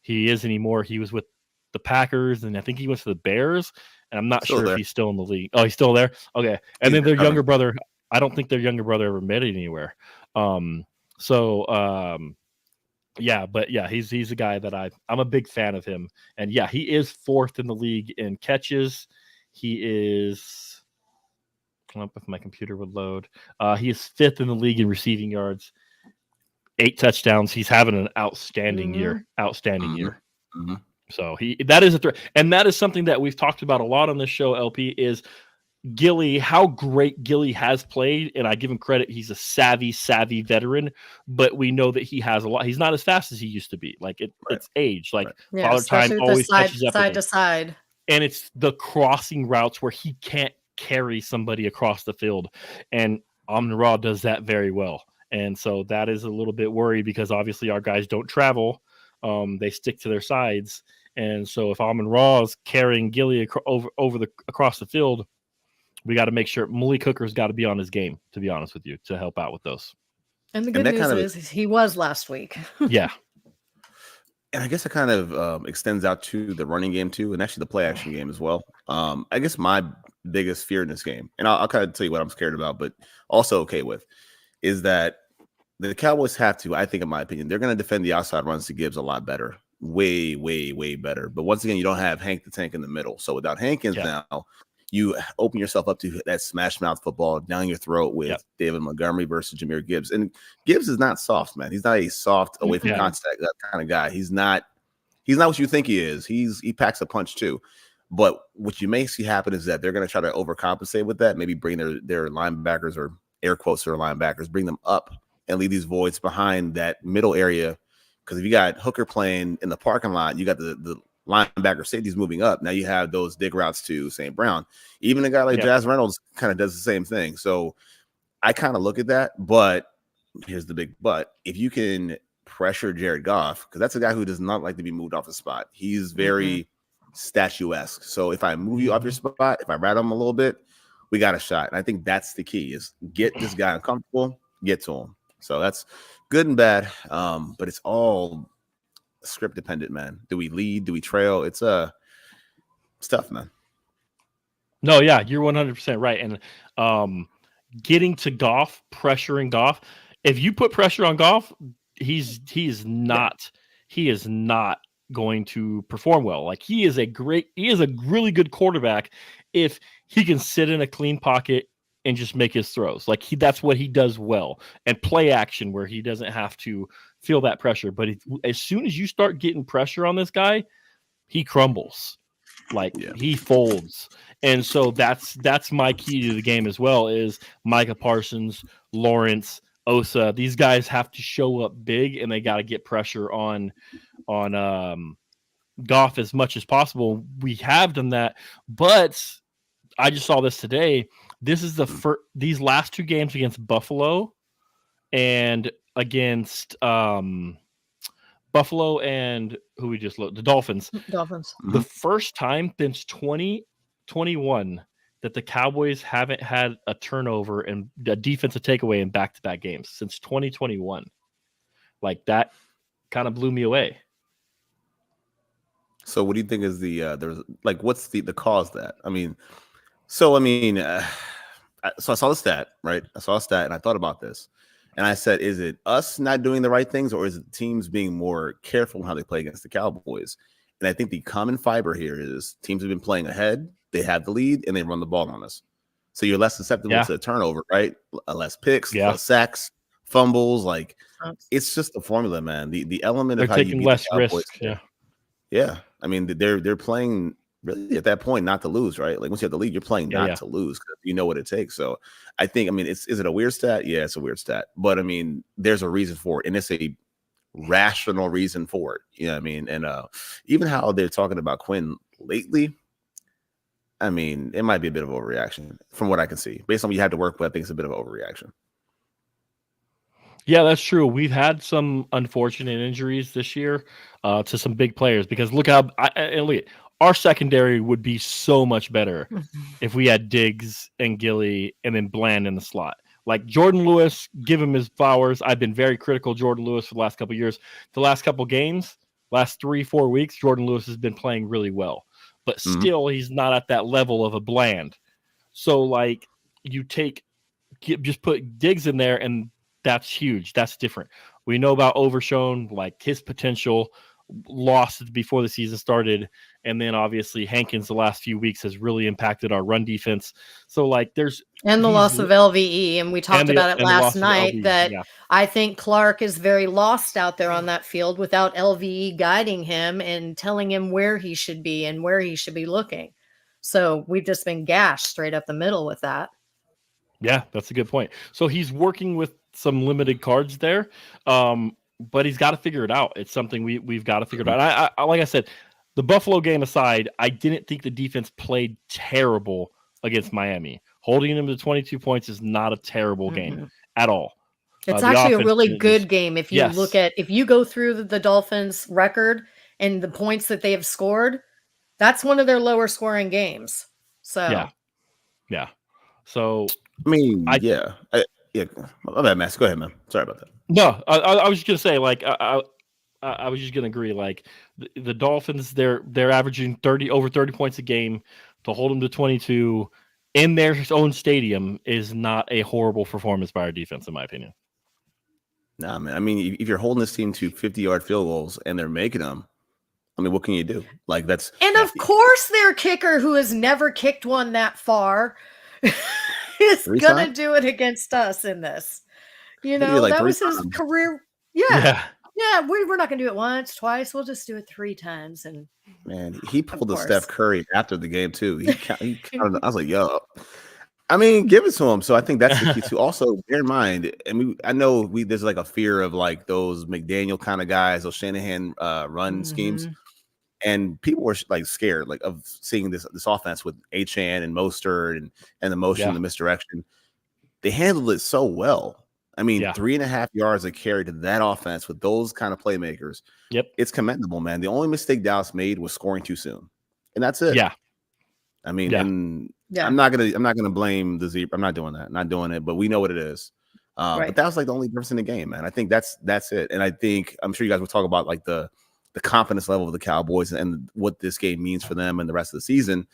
is anymore. He was with the Packers, and I think he went to the Bears. And I'm not sure if he's still in the league. Oh, he's still there? Okay. And then their younger brother, I don't think their younger brother ever made it anywhere. Yeah, but yeah, he's a guy that I'm a big fan of him. And yeah, he is 4th in the league in catches. He is, come up if my computer would load. He is 5th in the league in receiving yards, 8 touchdowns. He's having an outstanding year. Mm-hmm. So that is a threat, and that is something that we've talked about a lot on this show. LP is Gilly, how great Gilly has played, and I give him credit. He's a savvy veteran, but we know that he has a lot. He's not as fast as he used to be. Like it's age. Like Father Time always catches up side to side, and it's the crossing routes where he can't carry somebody across the field, and Amon-Ra does that very well. And so that is a little bit worried because obviously our guys don't travel. They stick to their sides. And so if Amon-Ra is carrying Gilly across the field, we got to make sure Malik Hooker's got to be on his game, to be honest with you, to help out with those. And the good news is he was last week. Yeah. And I guess it kind of extends out to the running game too, and actually the play action game as well. I guess my biggest fear in this game, and I'll kind of tell you what I'm scared about, but also okay with, is that the Cowboys have to, I think in my opinion, they're going to defend the outside runs to Gibbs a lot better. Way better. But once again, you don't have Hank the Tank in the middle. So without Hankins now, you open yourself up to that smash mouth football down your throat with David Montgomery versus Jahmyr Gibbs. And Gibbs is not soft, man. He's not a soft away from contact that kind of guy. He's not what you think he is. He packs a punch too. But what you may see happen is that they're going to try to overcompensate with that. Maybe bring their linebackers, or air quotes, their linebackers, bring them up and leave these voids behind that middle area. Because if you got Hooker playing in the parking lot, you got the linebacker safeties moving up. Now you have those dig routes to St. Brown. Even a guy like Jazz Reynolds kind of does the same thing. So I kind of look at that. But here's the big but. If you can pressure Jared Goff, because that's a guy who does not like to be moved off his spot. He's very statuesque. So if I move you off your spot, if I rattle him a little bit, we got a shot. And I think that's the key, is get this guy uncomfortable, get to him. So that's good and bad, but it's all script dependent, man. Do we lead? Do we trail? It's tough, man. No, yeah, you're 100% right. And getting to Goff, pressuring Goff. If you put pressure on Goff, he is not going to perform well. Like he is a really good quarterback if he can sit in a clean pocket and just make his throws. Like that's what he does well. And play action where he doesn't have to feel that pressure. But as soon as you start getting pressure on this guy, he crumbles. Like he folds. And so that's my key to the game as well, is Micah Parsons, Lawrence, Osa. These guys have to show up big, and they got to get pressure on Goff as much as possible. We have done that, but I just saw this today. This is these last 2 games against Buffalo and against Buffalo and who we just looked, the Dolphins. The first time since 2021 that the Cowboys haven't had a turnover and a defensive takeaway in back-to-back games since 2021. Like that kind of blew me away. So what do you think is there's like, what's the cause of that? So I saw the stat, right? I saw a stat and I thought about this. And I said, is it us not doing the right things, or is it teams being more careful in how they play against the Cowboys? And I think the common fiber here is teams have been playing ahead, they have the lead, and they run the ball on us. So you're less susceptible Yeah. to a turnover, right? Less picks, Yeah. less sacks, fumbles. Like, Oops. it's just the formula, man. The element They're of how you taking beat less the Cowboys. risk. Yeah. Yeah. I mean, they're playing really at that point not to lose, right? Like once you have the lead, you're playing not to lose because you know what it takes. So I think, I mean, is it a weird stat? Yeah, it's a weird stat. But I mean, there's a reason for it, and it's a rational reason for it. You know what I mean? And even how they're talking about Quinn lately, I mean, it might be a bit of overreaction from what I can see. Based on what you had to work with, I think it's a bit of overreaction. Yeah, that's true. We've had some unfortunate injuries this year to some big players because look how our secondary would be so much better if we had Diggs and Gilly and then Bland in the slot. Like Jordan Lewis, give him his flowers. I've been very critical of Jordan Lewis for the last couple of years. The last couple of games, last 3-4 weeks, Jordan Lewis has been playing really well. But still, he's not at that level of a Bland. So, like, just put Diggs in there, and that's huge. That's different. We know about Overshown, like his potential lost before the season started. And then obviously Hankins the last few weeks has really impacted our run defense. So like and the loss of LVE. And we talked about it last night that I think Clark is very lost out there on that field without LVE guiding him and telling him where he should be and where he should be looking. So we've just been gashed straight up the middle with that. Yeah, that's a good point. So he's working with some limited cards there, but he's got to figure it out. It's something we've got to figure it out. I like I said, the Buffalo game aside, I didn't think the defense played terrible against Miami. Holding them to 22 points is not a terrible game at all. It's actually a really good game if you look at if you go through the Dolphins' record and the points that they have scored. That's one of their lower scoring games. So yeah. So I mean, yeah. My bad, Max. Go ahead, man. Sorry about that. No, I was just gonna say, like, I was just gonna agree. Like, the Dolphins, they're averaging over 30 points a game. To hold them to 22 in their own stadium is not a horrible performance by our defense, in my opinion. Nah, man. I mean, if you're holding this team to 50-yard field goals and they're making them, I mean, what can you do? Like that's and of course their kicker, who has never kicked one that far, is gonna do it against us in this. You know, like that was his career. Yeah. We're not gonna do it once, twice. We'll just do it 3 times. And man, he pulled a Steph Curry after the game too. He counted, I was like, yo. I mean, give it to him. So I think that's the key too. Also, bear in mind, I know there's like a fear of like those McDaniel kind of guys, those Shanahan run schemes. And people were like scared, like of seeing this offense with Achane and Mostert and the motion, the misdirection. They handled it so well. I mean, 3.5 yards of carry to that offense with those kind of playmakers. Yep, it's commendable, man. The only mistake Dallas made was scoring too soon, and that's it. Yeah, I mean, I'm not gonna blame the zebra. I'm not doing that. Not doing it. But we know what it is. But that was like the only difference in the game, man. I think that's it. And I think I'm sure you guys will talk about like the confidence level of the Cowboys and what this game means for them and the rest of the season.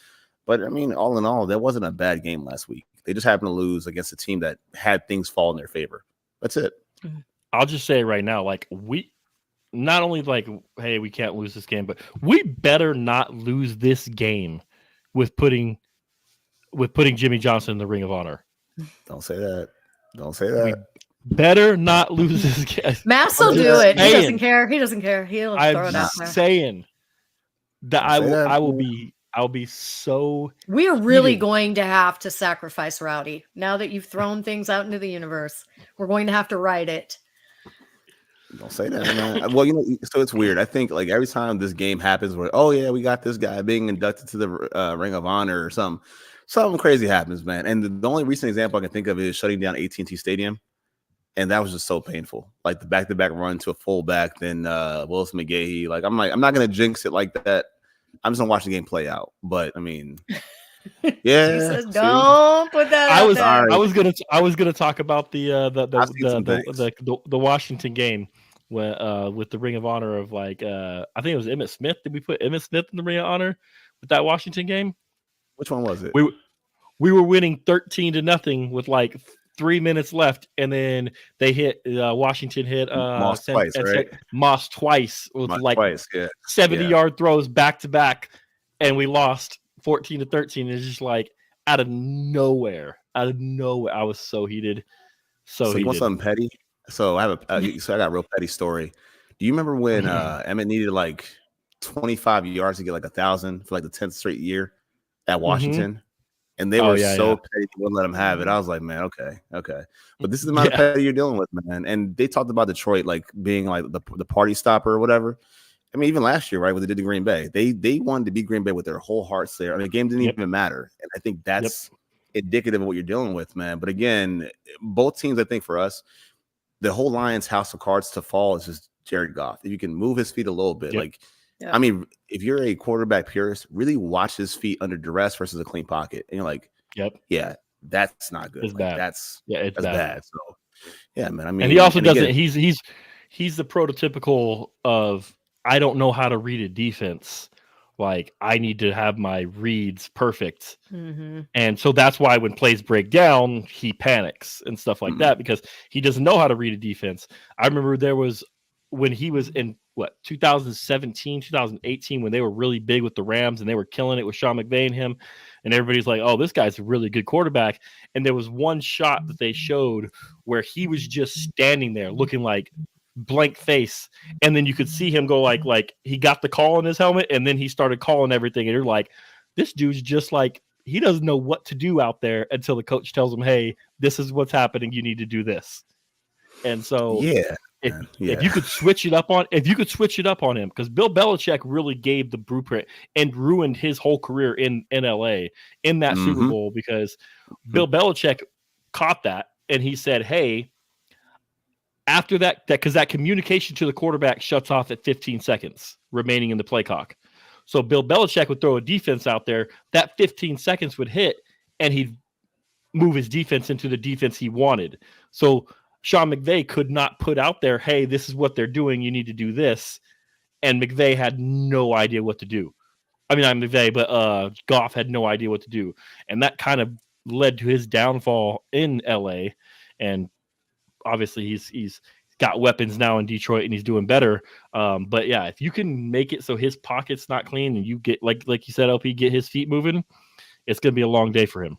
But I mean, all in all, that wasn't a bad game last week. They just happened to lose against a team that had things fall in their favor. That's it. I'll just say right now, like we not only like, hey, we can't lose this game, but we better not lose this game with putting Jimmy Johnson in the Ring of Honor. Don't say that. Don't say that. Better not lose this game. Mass will do it. He doesn't care. He'll throw it out there. Saying that I'll be so. We are really going to have to sacrifice Rowdy. Now that you've thrown things out into the universe, we're going to have to write it. Don't say that, man. Well, so it's weird. I think like every time this game happens where, oh yeah, we got this guy being inducted to the Ring of Honor or something crazy happens, man. And the only recent example I can think of is shutting down AT&T Stadium. And that was just so painful. Like the back-to-back run to a fullback, then Willis McGahee. Like I'm not gonna jinx it like that. I'm just gonna watch the game play out. But I mean, yeah. Jesus, don't put that. I was gonna talk about the Washington game with the Ring of Honor of like I think it was Emmitt Smith. Did we put Emmitt Smith in the Ring of Honor with that Washington game? Which one was it? We were winning 13-0 with like 3 minutes left, and then they hit Washington hit Moss twice, right? Moss twice with Moss like twice, yeah. 70-yard throws back to back, and we lost 14-13. It's just like out of nowhere. I was so heated. So you want heated. something petty? So I have so I got a real petty story. Do you remember when Emmett needed like 25 yards to get like 1,000 for like the 10th straight year at Washington? And they were so petty, they wouldn't let him have it. I was like, man, okay. But this is the amount of petty you're dealing with, man. And they talked about Detroit like being like the party stopper or whatever. I mean, even last year, right, when they did to Green Bay, they wanted to beat Green Bay with their whole hearts there. I mean, the game didn't even matter. And I think that's indicative of what you're dealing with, man. But again, both teams, I think for us, the whole Lions house of cards to fall is just Jared Goff. If you can move his feet a little bit, I mean, if you're a quarterback purist, really watch his feet under duress versus a clean pocket. And you're like, yeah, that's not good. It's like, bad. That's bad. So, yeah, man. I mean, and he also doesn't. He's the prototypical of I don't know how to read a defense. Like I need to have my reads perfect, and so that's why when plays break down, he panics and stuff like that because he doesn't know how to read a defense. I remember there was when he was in 2017, 2018, when they were really big with the Rams and they were killing it with Sean McVay and him, and everybody's like, oh, this guy's a really good quarterback. And there was one shot that they showed where he was just standing there looking like blank face, and then you could see him go like he got the call in his helmet, and then he started calling everything, and you're like, this dude's just like he doesn't know what to do out there until the coach tells him, hey, this is what's happening, you need to do this. And so if you could switch it up on him, because Bill Belichick really gave the blueprint and ruined his whole career in LA in that Super Bowl, because Bill Belichick caught that and he said, hey, after that, because that communication to the quarterback shuts off at 15 seconds remaining in the play clock. So Bill Belichick would throw a defense out there, that 15 seconds would hit, and he'd move his defense into the defense he wanted. So Sean McVay could not put out there, hey, this is what they're doing, you need to do this. And McVay had no idea what to do. I mean, not McVay, but Goff had no idea what to do. And that kind of led to his downfall in LA. And obviously he's got weapons now in Detroit and he's doing better. But yeah, if you can make it so his pocket's not clean and you get, like you said, LP, get his feet moving, it's going to be a long day for him.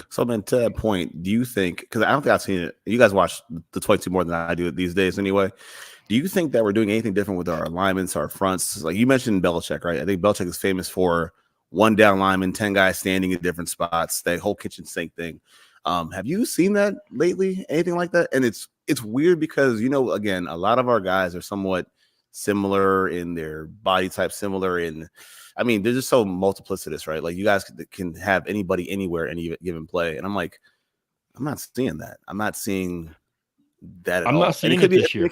So, man, to that point, do you think, because I don't think I've seen it, you guys watch the 22 more than I do these days anyway. Do you think that we're doing anything different with our alignments, our fronts? Like you mentioned Belichick, right? I think Belichick is famous for one down lineman, 10 guys standing in different spots, that whole kitchen sink thing. Have you seen that lately? Anything like that? And it's weird because, again, a lot of our guys are somewhat similar in their body type, similar in, I mean, they're just so multiplicitous, right? Like you guys can have anybody anywhere, any given play. And I'm like, I'm not seeing that. I'm not seeing that at all. I'm not seeing it this year.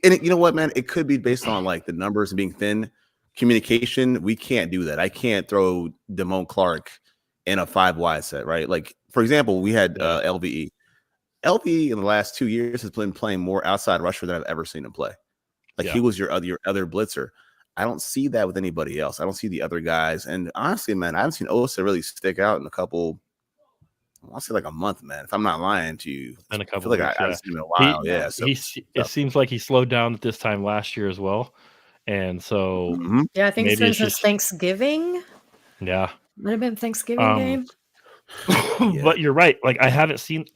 And you know what, man? It could be based on like the numbers being thin. Communication, we can't do that. I can't throw Damone Clark in a 5-wide set, right? Like, for example, we had LVE. LVE in the last 2 years has been playing more outside rusher than I've ever seen him play. Like he was your other blitzer. I don't see that with anybody else. I don't see the other guys. And honestly, man, I haven't seen Osa really stick out in a couple, I'll say like a month, man. If I'm not lying to you. In a couple I feel like I haven't seen him in a while. It seems like he slowed down at this time last year as well. And so I think it's been since Thanksgiving. Yeah. Might have been Thanksgiving game. But you're right. Like I haven't seen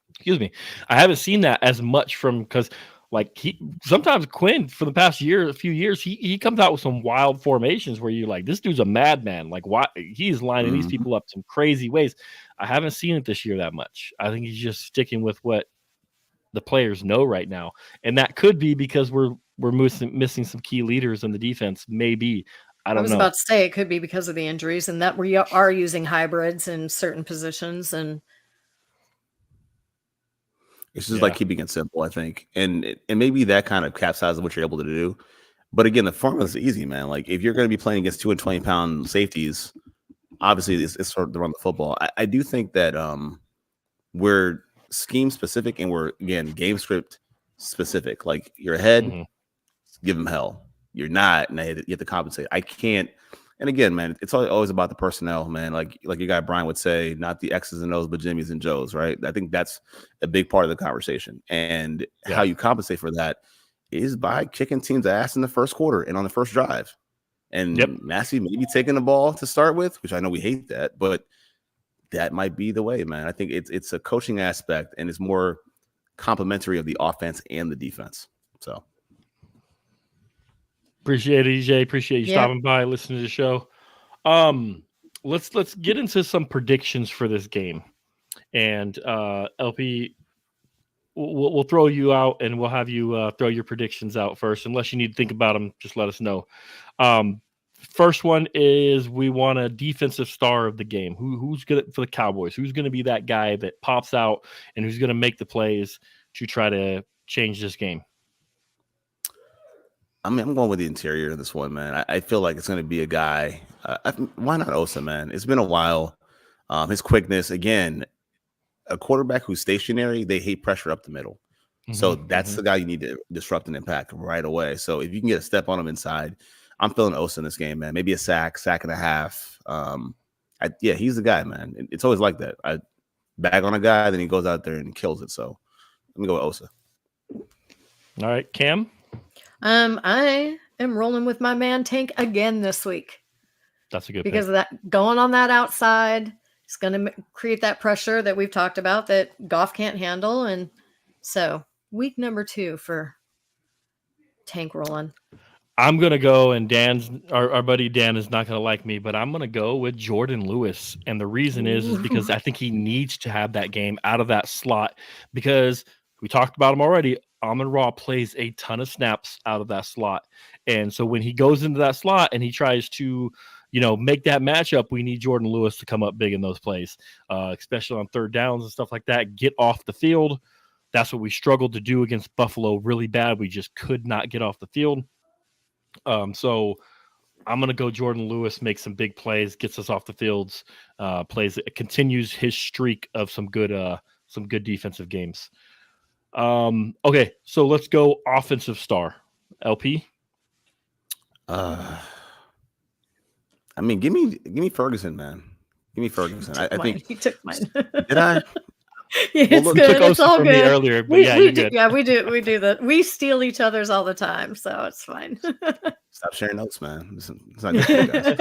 excuse me. I haven't seen that as much from, because like sometimes Quinn for the past few years, he comes out with some wild formations where you're like, this dude's a madman. Like why he's lining these people up some crazy ways. I haven't seen it this year that much. I think he's just sticking with what the players know right now. And that could be because we're missing some key leaders in the defense. Maybe. I was about to say it could be because of the injuries and that we are using hybrids in certain positions, and it's just like keeping it simple, I think. And maybe that kind of capsizes what you're able to do. But again, the formula is easy, man. Like if you're going to be playing against 220-pound safeties, obviously it's sort of to run the football. I do think that we're scheme specific and we're, again, game script specific. Like you're ahead, give them hell. You're not, and you have to compensate. I can't And again, man, it's always about the personnel, man. Like your guy Brian would say, not the X's and O's, but Jimmy's and Joe's, right? I think that's a big part of the conversation. And how you compensate for that is by kicking teams' ass in the first quarter and on the first drive. And Massey maybe taking the ball to start with, which I know we hate that, but that might be the way, man. I think it's a coaching aspect, and it's more complementary of the offense and the defense. So appreciate it, EJ. Appreciate you stopping by, listening to the show. Let's get into some predictions for this game. And LP, we'll throw you out, and we'll have you throw your predictions out first. Unless you need to think about them, just let us know. First one is we want a defensive star of the game. Who's good for the Cowboys? Who's going to be that guy that pops out and who's going to make the plays to try to change this game? I'm going with the interior of this one, man. I feel like it's going to be a guy. Why not Osa, man? It's been a while. His quickness, again, a quarterback who's stationary, they hate pressure up the middle. So that's the guy you need to disrupt and impact right away. So if you can get a step on him inside, I'm feeling Osa in this game, man. Maybe a sack and a half. He's the guy, man. It's always like that. I bag on a guy, then he goes out there and kills it. So let me go with Osa. All right, Cam? I am rolling with my man Tank again this week. That's a good because pick. of that going on that outside. It's going to create that pressure that we've talked about that Goff can't handle. And so week number 2 for Tank rolling. I'm going to go, and our buddy Dan is not going to like me, but I'm going to go with Jordan Lewis. And the reason is because I think he needs to have that game out of that slot, because we talked about him already. Amon-Ra plays a ton of snaps out of that slot. And so when he goes into that slot and he tries to, make that matchup, we need Jordan Lewis to come up big in those plays, especially on third downs and stuff like that. Get off the field. That's what we struggled to do against Buffalo really bad. We just could not get off the field. So I'm going to go Jordan Lewis, make some big plays, gets us off the fields, continues his streak of some good defensive games. Okay, so let's go offensive star. LP? Give me Ferguson, man. Give me Ferguson. I think he took mine. Did I? Yeah, it's good. It's all good. Earlier, but we good. Yeah, we do that. We steal each other's all the time, so it's fine. Stop sharing notes, man. It's not good for you guys.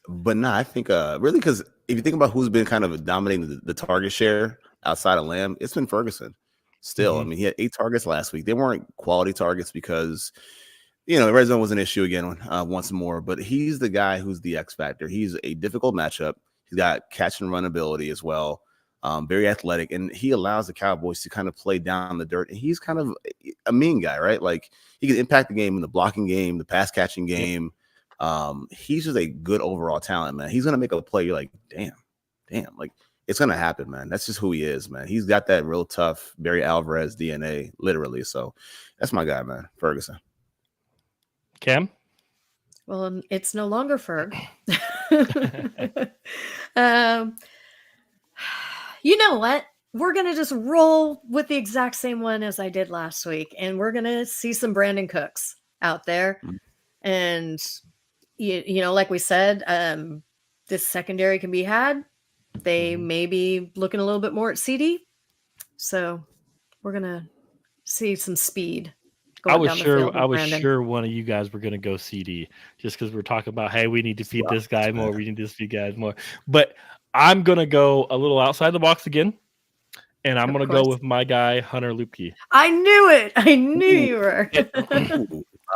But I think really, because if you think about who's been kind of dominating the target share outside of Lamb, it's been Ferguson. Still, I mean, he had 8 targets last week. They weren't quality targets because the red zone was an issue again once more. But he's the guy who's the X factor. He's a difficult matchup. He's got catch and run ability as well. Very athletic, and he allows the Cowboys to kind of play down the dirt. And he's kind of a mean guy, right? Like, he can impact the game in the blocking game, the pass catching game. He's just a good overall talent, man. He's gonna make a play. You're like, damn, like it's gonna happen, man. That's just who he is, man. He's got that real tough Barry Alvarez DNA, literally. So that's my guy, man, Ferguson. Cam? Well, it's no longer Ferg. You know what? We're going to just roll with the exact same one as I did last week. And we're going to see some Brandon Cooks out there. And, like we said, this secondary can be had. They may be looking a little bit more at CD. So we're going to see some speed. I was sure one of you guys were going to go CD just because we're talking about, hey, we need to feed this guy more. We need to feed guys more. But I'm going to go a little outside the box again, and I'm going to go with my guy, Hunter Luepke. I knew it. I knew you were.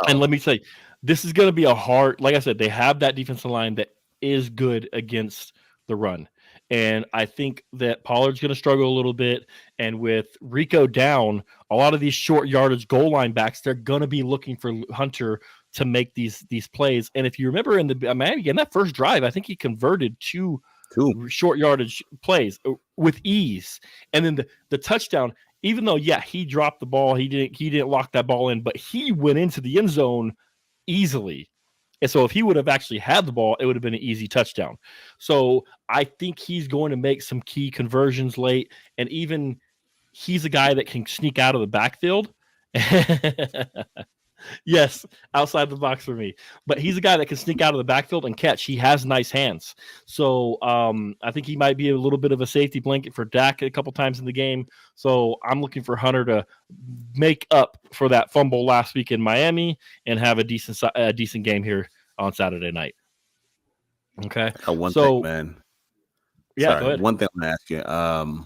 And let me tell you, this is going to be a hard, like I said, they have that defensive line that is good against the run. And I think that Pollard's going to struggle a little bit. And with Rico down, a lot of these short yardage goal line backs, they're going to be looking for Hunter to make these plays. And if you remember in that first drive, I think he converted two short yardage plays with ease. And then the touchdown, even though, he dropped the ball, he didn't lock that ball in, but he went into the end zone easily. And so if he would have actually had the ball, it would have been an easy touchdown. So I think he's going to make some key conversions late. And even he's a guy that can sneak out of the backfield. Yes, outside the box for me. But he's a guy that can sneak out of the backfield and catch. He has nice hands. So I think he might be a little bit of a safety blanket for Dak a couple times in the game. So I'm looking for Hunter to make up for that fumble last week in Miami and have a decent game here on Saturday night. Okay. One So, thing, man. Yeah, Sorry, go ahead. one thing I'm gonna ask you.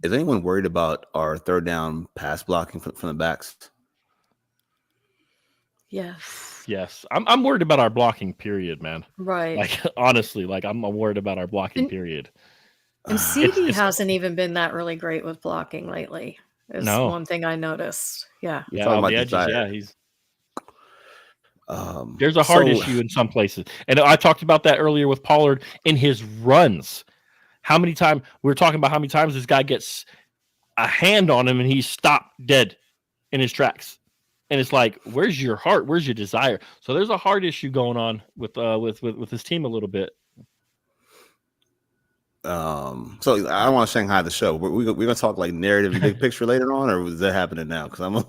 Is anyone worried about our third down pass blocking from the backs? Yes. I'm worried about our blocking period, man. Right. Like, honestly, like I'm worried about our blocking period. And CD hasn't even been that really great with blocking lately. Is one thing I noticed. Yeah. Yeah, on the edges. Yeah, he's. There's a hard issue in some places, and I talked about that earlier with Pollard in his runs. How many times this guy gets a hand on him and he's stopped dead in his tracks, and it's like, where's your heart? Where's your desire? So there's a hard issue going on with this team a little bit. So I don't want to Shanghai the show. We're gonna talk like narrative and big picture later on, or is that happening now? Because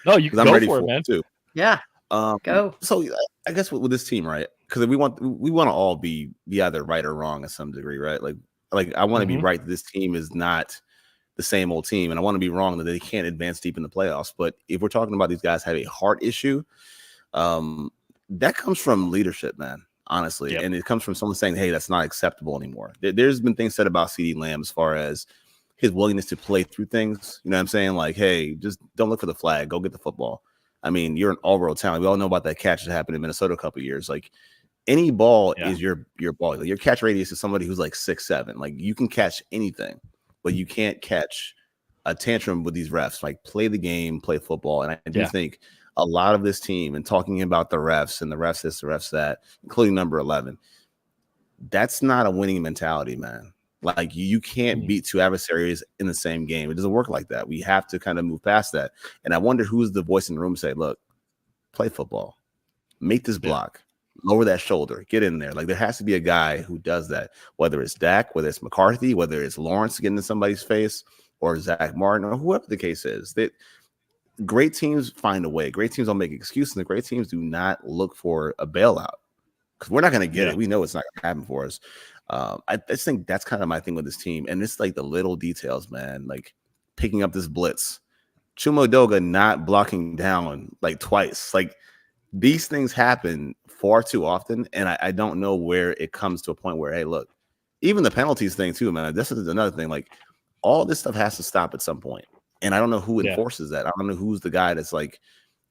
no, you can I'm go ready for it, man. Too. Yeah. Go. So I guess with this team, right? Because we want to all be either right or wrong at some degree, right? Like I want to be right that this team is not the same old team, and I want to be wrong that they can't advance deep in the playoffs. But if we're talking about these guys have a heart issue, that comes from leadership, man. Honestly, and it comes from someone saying, "Hey, that's not acceptable anymore." There's been things said about CeeDee Lamb as far as his willingness to play through things. You know what I'm saying? Like, hey, just don't look for the flag. Go get the football. I mean, you're an all-world talent. We all know about that catch that happened in Minnesota a couple of years. Like, any ball is your ball. Like, your catch radius is somebody who's like 6'7". Like, you can catch anything, but you can't catch a tantrum with these refs. Like, play the game, play football. And I do think a lot of this team, and talking about the refs and the refs this, the refs that, including number 11, that's not a winning mentality, man. Like, you can't beat two adversaries in the same game. It doesn't work like that. We have to kind of move past that. And I wonder who's the voice in the room say, look, play football, make this block, lower that shoulder, get in there. Like, there has to be a guy who does that, whether it's Dak, whether it's McCarthy, whether it's Lawrence getting in somebody's face, or Zach Martin, or whoever the case is. That great teams find a way. Great teams don't make excuses. And great teams do not look for a bailout, because we're not going to get it. We know it's not going to happen for us. I just think that's kind of my thing with this team. And it's like the little details, man, like picking up this blitz, Chuma Edoga not blocking down like twice. Like, these things happen far too often. And I don't know where it comes to a point where, hey, look, even the penalties thing too, man, this is another thing. Like, all this stuff has to stop at some point. And I don't know who enforces that. I don't know who's the guy that's like,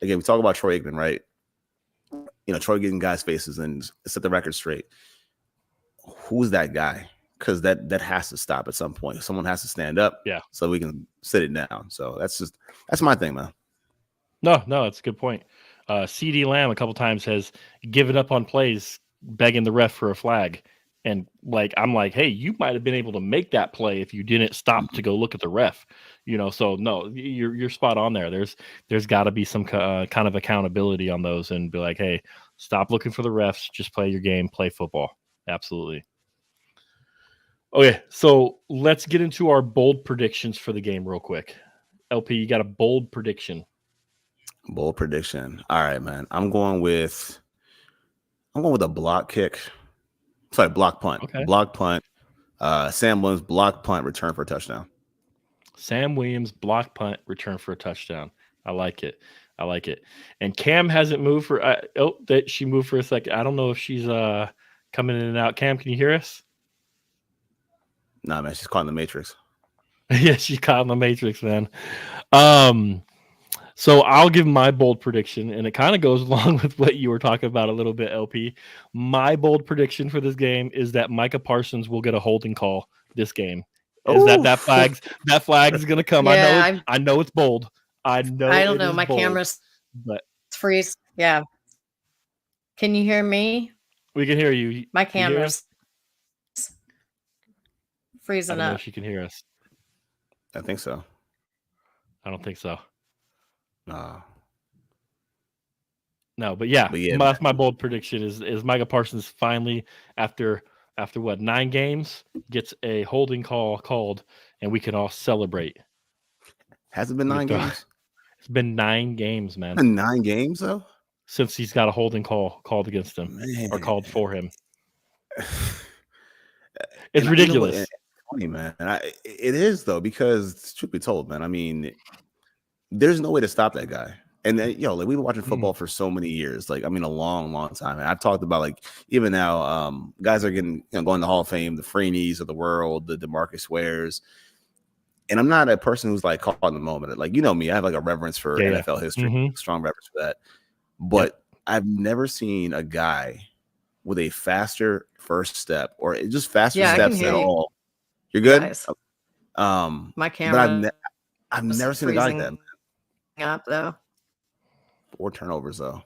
again, we talk about Troy Aikman, right? You know, Troy getting guys' faces and set the record straight. Who's that guy? Because that has to stop at some point. Someone has to stand up, so we can sit it down. So that's my thing, man. No, it's a good point. CeeDee Lamb a couple times has given up on plays, begging the ref for a flag, and like I'm like, hey, you might have been able to make that play if you didn't stop to go look at the ref. You know, so no, you're spot on there. There's got to be some kind of accountability on those, and be like, hey, stop looking for the refs, just play your game, play football. Absolutely. Okay, so let's get into our bold predictions for the game real quick. LP, you got a bold prediction? Bold prediction. All right, man. I'm going with a block kick. Sorry, block punt. Okay. Block punt. Sam Williams block punt, return for a touchdown. Sam Williams block punt, return for a touchdown. I like it. And Cam hasn't moved for. That she moved for a second. I don't know if she's coming in and out. Cam, can you hear us? Nah, man, she's caught in the Matrix. Yeah, she's caught in the Matrix, man. So I'll give my bold prediction, and it kind of goes along with what you were talking about a little bit, LP. My bold prediction for this game is that Micah Parsons will get a holding call this game. Is that flag is going to come? Yeah, I know it's bold. I don't know. My camera's freeze. Yeah. Can you hear me? We can hear you. My camera's freezing up. I don't know up. if she can hear us. I think so. I don't think so. No, but that's my bold prediction is Micah Parsons finally after what 9 games gets a holding call called, and we can all celebrate. Has it been 9 games? It's been 9 games, man, 9 games though. since he's got a holding call called against him or Man. called for him. It's And you know what? ridiculous. It's funny, man. It is though, because truth be told, man, I mean, there's no way to stop that guy. And then, like we've been watching football for so many years, like I mean, a long, long time. And I've talked about like even now, guys are getting going to Hall of Fame, the Freeneys of the world, the DeMarcus Wares. And I'm not a person who's like caught in the moment. Like me, I have like a reverence for NFL history, strong reverence for that. But I've never seen a guy with a faster first step or just faster steps at all. You're good. Guys. My camera. But I've never seen a guy like that. Up though. 4 turnovers though.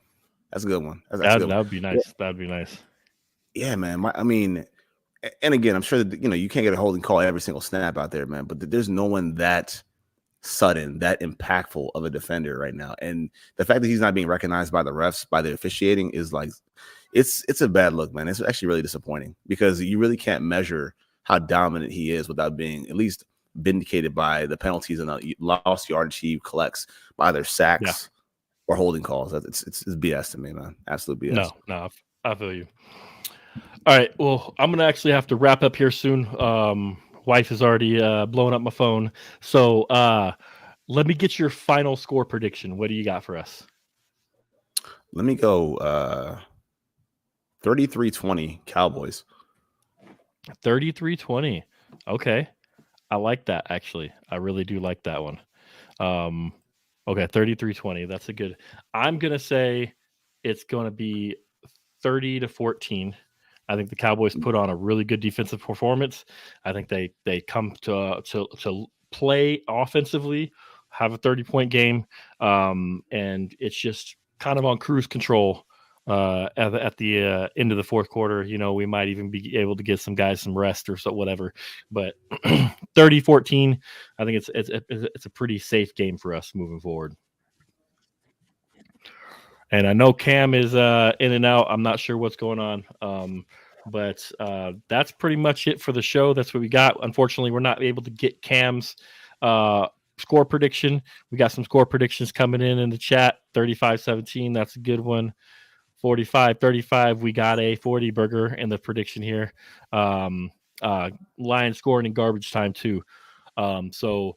That's a good one. That would be nice. That'd be nice. Yeah, man. I mean, and again, I'm sure that you can't get a holding call every single snap out there, man. But there's no one that sudden, that impactful of a defender right now. And the fact that he's not being recognized by the refs, by the officiating, is like, it's a bad look, man. It's actually really disappointing because you really can't measure how dominant he is without being at least vindicated by the penalties and the lost yardage he collects by their sacks or holding calls. It's BS to me, man. Absolute BS. No, I feel you. All right, well, I'm gonna actually have to wrap up here soon. Wife is already blowing up my phone, so let me get your final score prediction. What do you got for us? Let me go 33-20 Cowboys. 33-20. Okay. I like that, actually. I really do like that one. Okay, 33-20. That's a good. I'm going to say it's going to be 30-14. I think the Cowboys put on a really good defensive performance. I think they come to play offensively, have a 30-point game, and it's just kind of on cruise control at the end of the fourth quarter. We might even be able to give some guys some rest or so, whatever. But 30-14, I think it's a pretty safe game for us moving forward. And I know Cam is in and out. I'm not sure what's going on. But that's pretty much it for the show. That's what we got. Unfortunately, we're not able to get Cam's score prediction. We got some score predictions coming in the chat. 35-17. That's a good one. 45-35. We got a 40 burger in the prediction here. Lions scoring in garbage time too. So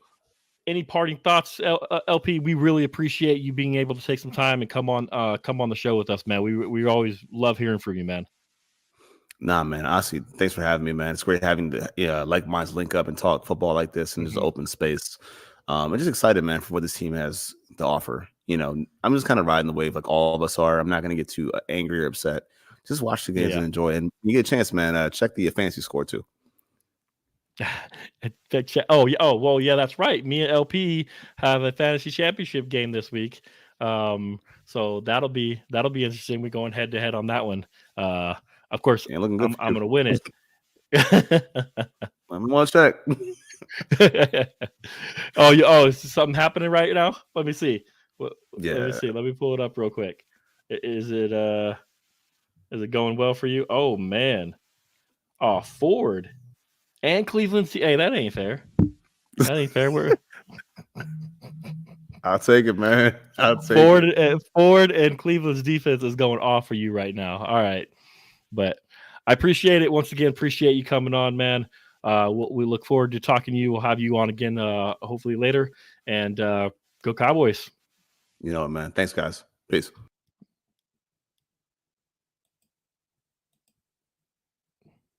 any parting thoughts, LP? We really appreciate you being able to take some time and come on the show with us, man. We always love hearing from you, man. Nah, man. Honestly, thanks for having me, man. It's great having the like minds link up and talk football like this in this open space. I'm just excited, man, for what this team has to offer. I'm just kind of riding the wave like all of us are. I'm not going to get too angry or upset. Just watch the games and enjoy. And when you get a chance, man, check the fantasy score too. Well, yeah, that's right. Me and LP have a fantasy championship game this week. So that'll be interesting. We're going head to head on that one. Of course, I'm going to win it. I'm going to check. Is something happening right now? Let me see. Let me see. Let me pull it up real quick. Is it going well for you? Oh man. Oh, Ford and Cleveland. Hey, that ain't fair. That ain't fair. I'll take it, man. Ford and Cleveland's defense is going off for you right now. All right, but I appreciate it once again. Appreciate you coming on, man. We look forward to talking to you. We'll have you on again, hopefully later. And go Cowboys. Man. Thanks, guys. Peace.